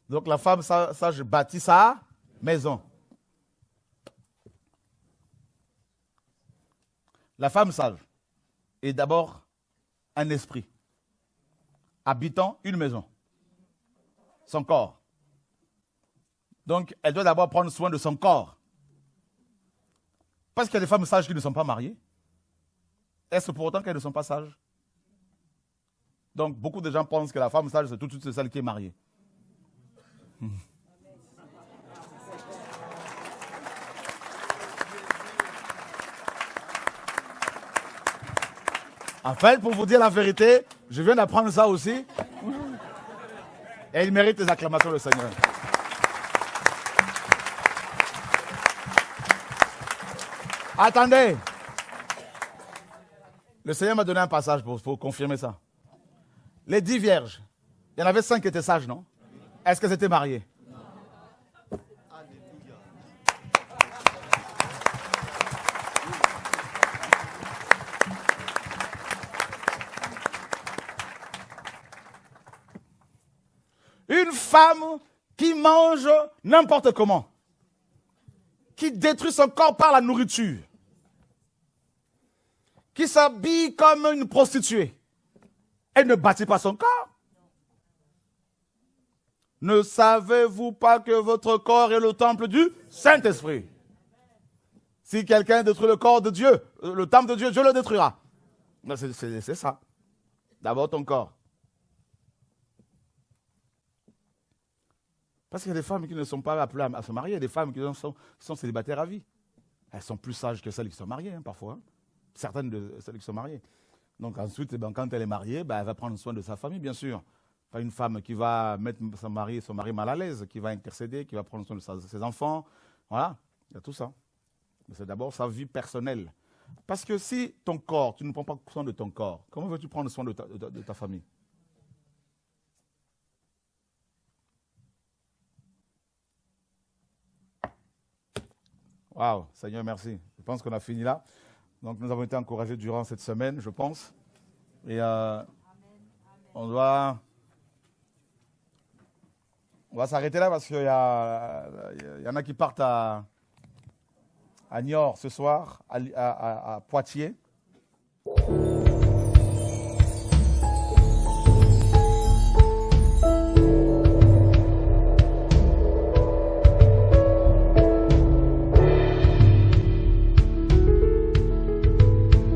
Donc la femme sage bâtit sa maison. La femme sage est d'abord un esprit habitant une maison, son corps. Donc elle doit d'abord prendre soin de son corps. Parce qu'il y a des femmes sages qui ne sont pas mariées. Est-ce pour autant qu'elles ne sont pas sages? Donc, beaucoup de gens pensent que la femme sage, c'est tout de suite celle qui est mariée. En fait, pour vous dire la vérité, je viens d'apprendre ça aussi. Et il mérite les acclamations du Seigneur. Attendez. Le Seigneur m'a donné un passage pour confirmer ça. Les 10 vierges, il y en avait 5 qui étaient sages, non? Est-ce qu'elles étaient mariées? Une femme qui mange n'importe comment, qui détruit son corps par la nourriture, qui s'habille comme une prostituée, elle ne bâtit pas son corps. Ne savez-vous pas que votre corps est le temple du Saint-Esprit? Si quelqu'un détruit le corps de Dieu, le temple de Dieu, Dieu le détruira. C'est ça. D'abord ton corps. Parce qu'il y a des femmes qui ne sont pas appelées à se marier, il y a des femmes qui sont célibataires à vie. Elles sont plus sages que celles qui sont mariées, parfois. Certaines de celles qui sont mariées. Donc ensuite, quand elle est mariée, elle va prendre soin de sa famille, bien sûr. Pas une femme qui va mettre son mari mal à l'aise, qui va intercéder, qui va prendre soin de ses enfants. Voilà, il y a tout ça. Mais c'est d'abord sa vie personnelle. Parce que si ton corps, tu ne prends pas soin de ton corps, comment veux-tu prendre soin de ta famille? Waouh, Seigneur, merci. Je pense qu'on a fini là. Donc, nous avons été encouragés durant cette semaine, je pense. Et on va s'arrêter là parce qu'il y en a qui partent à Niort ce soir, à Poitiers.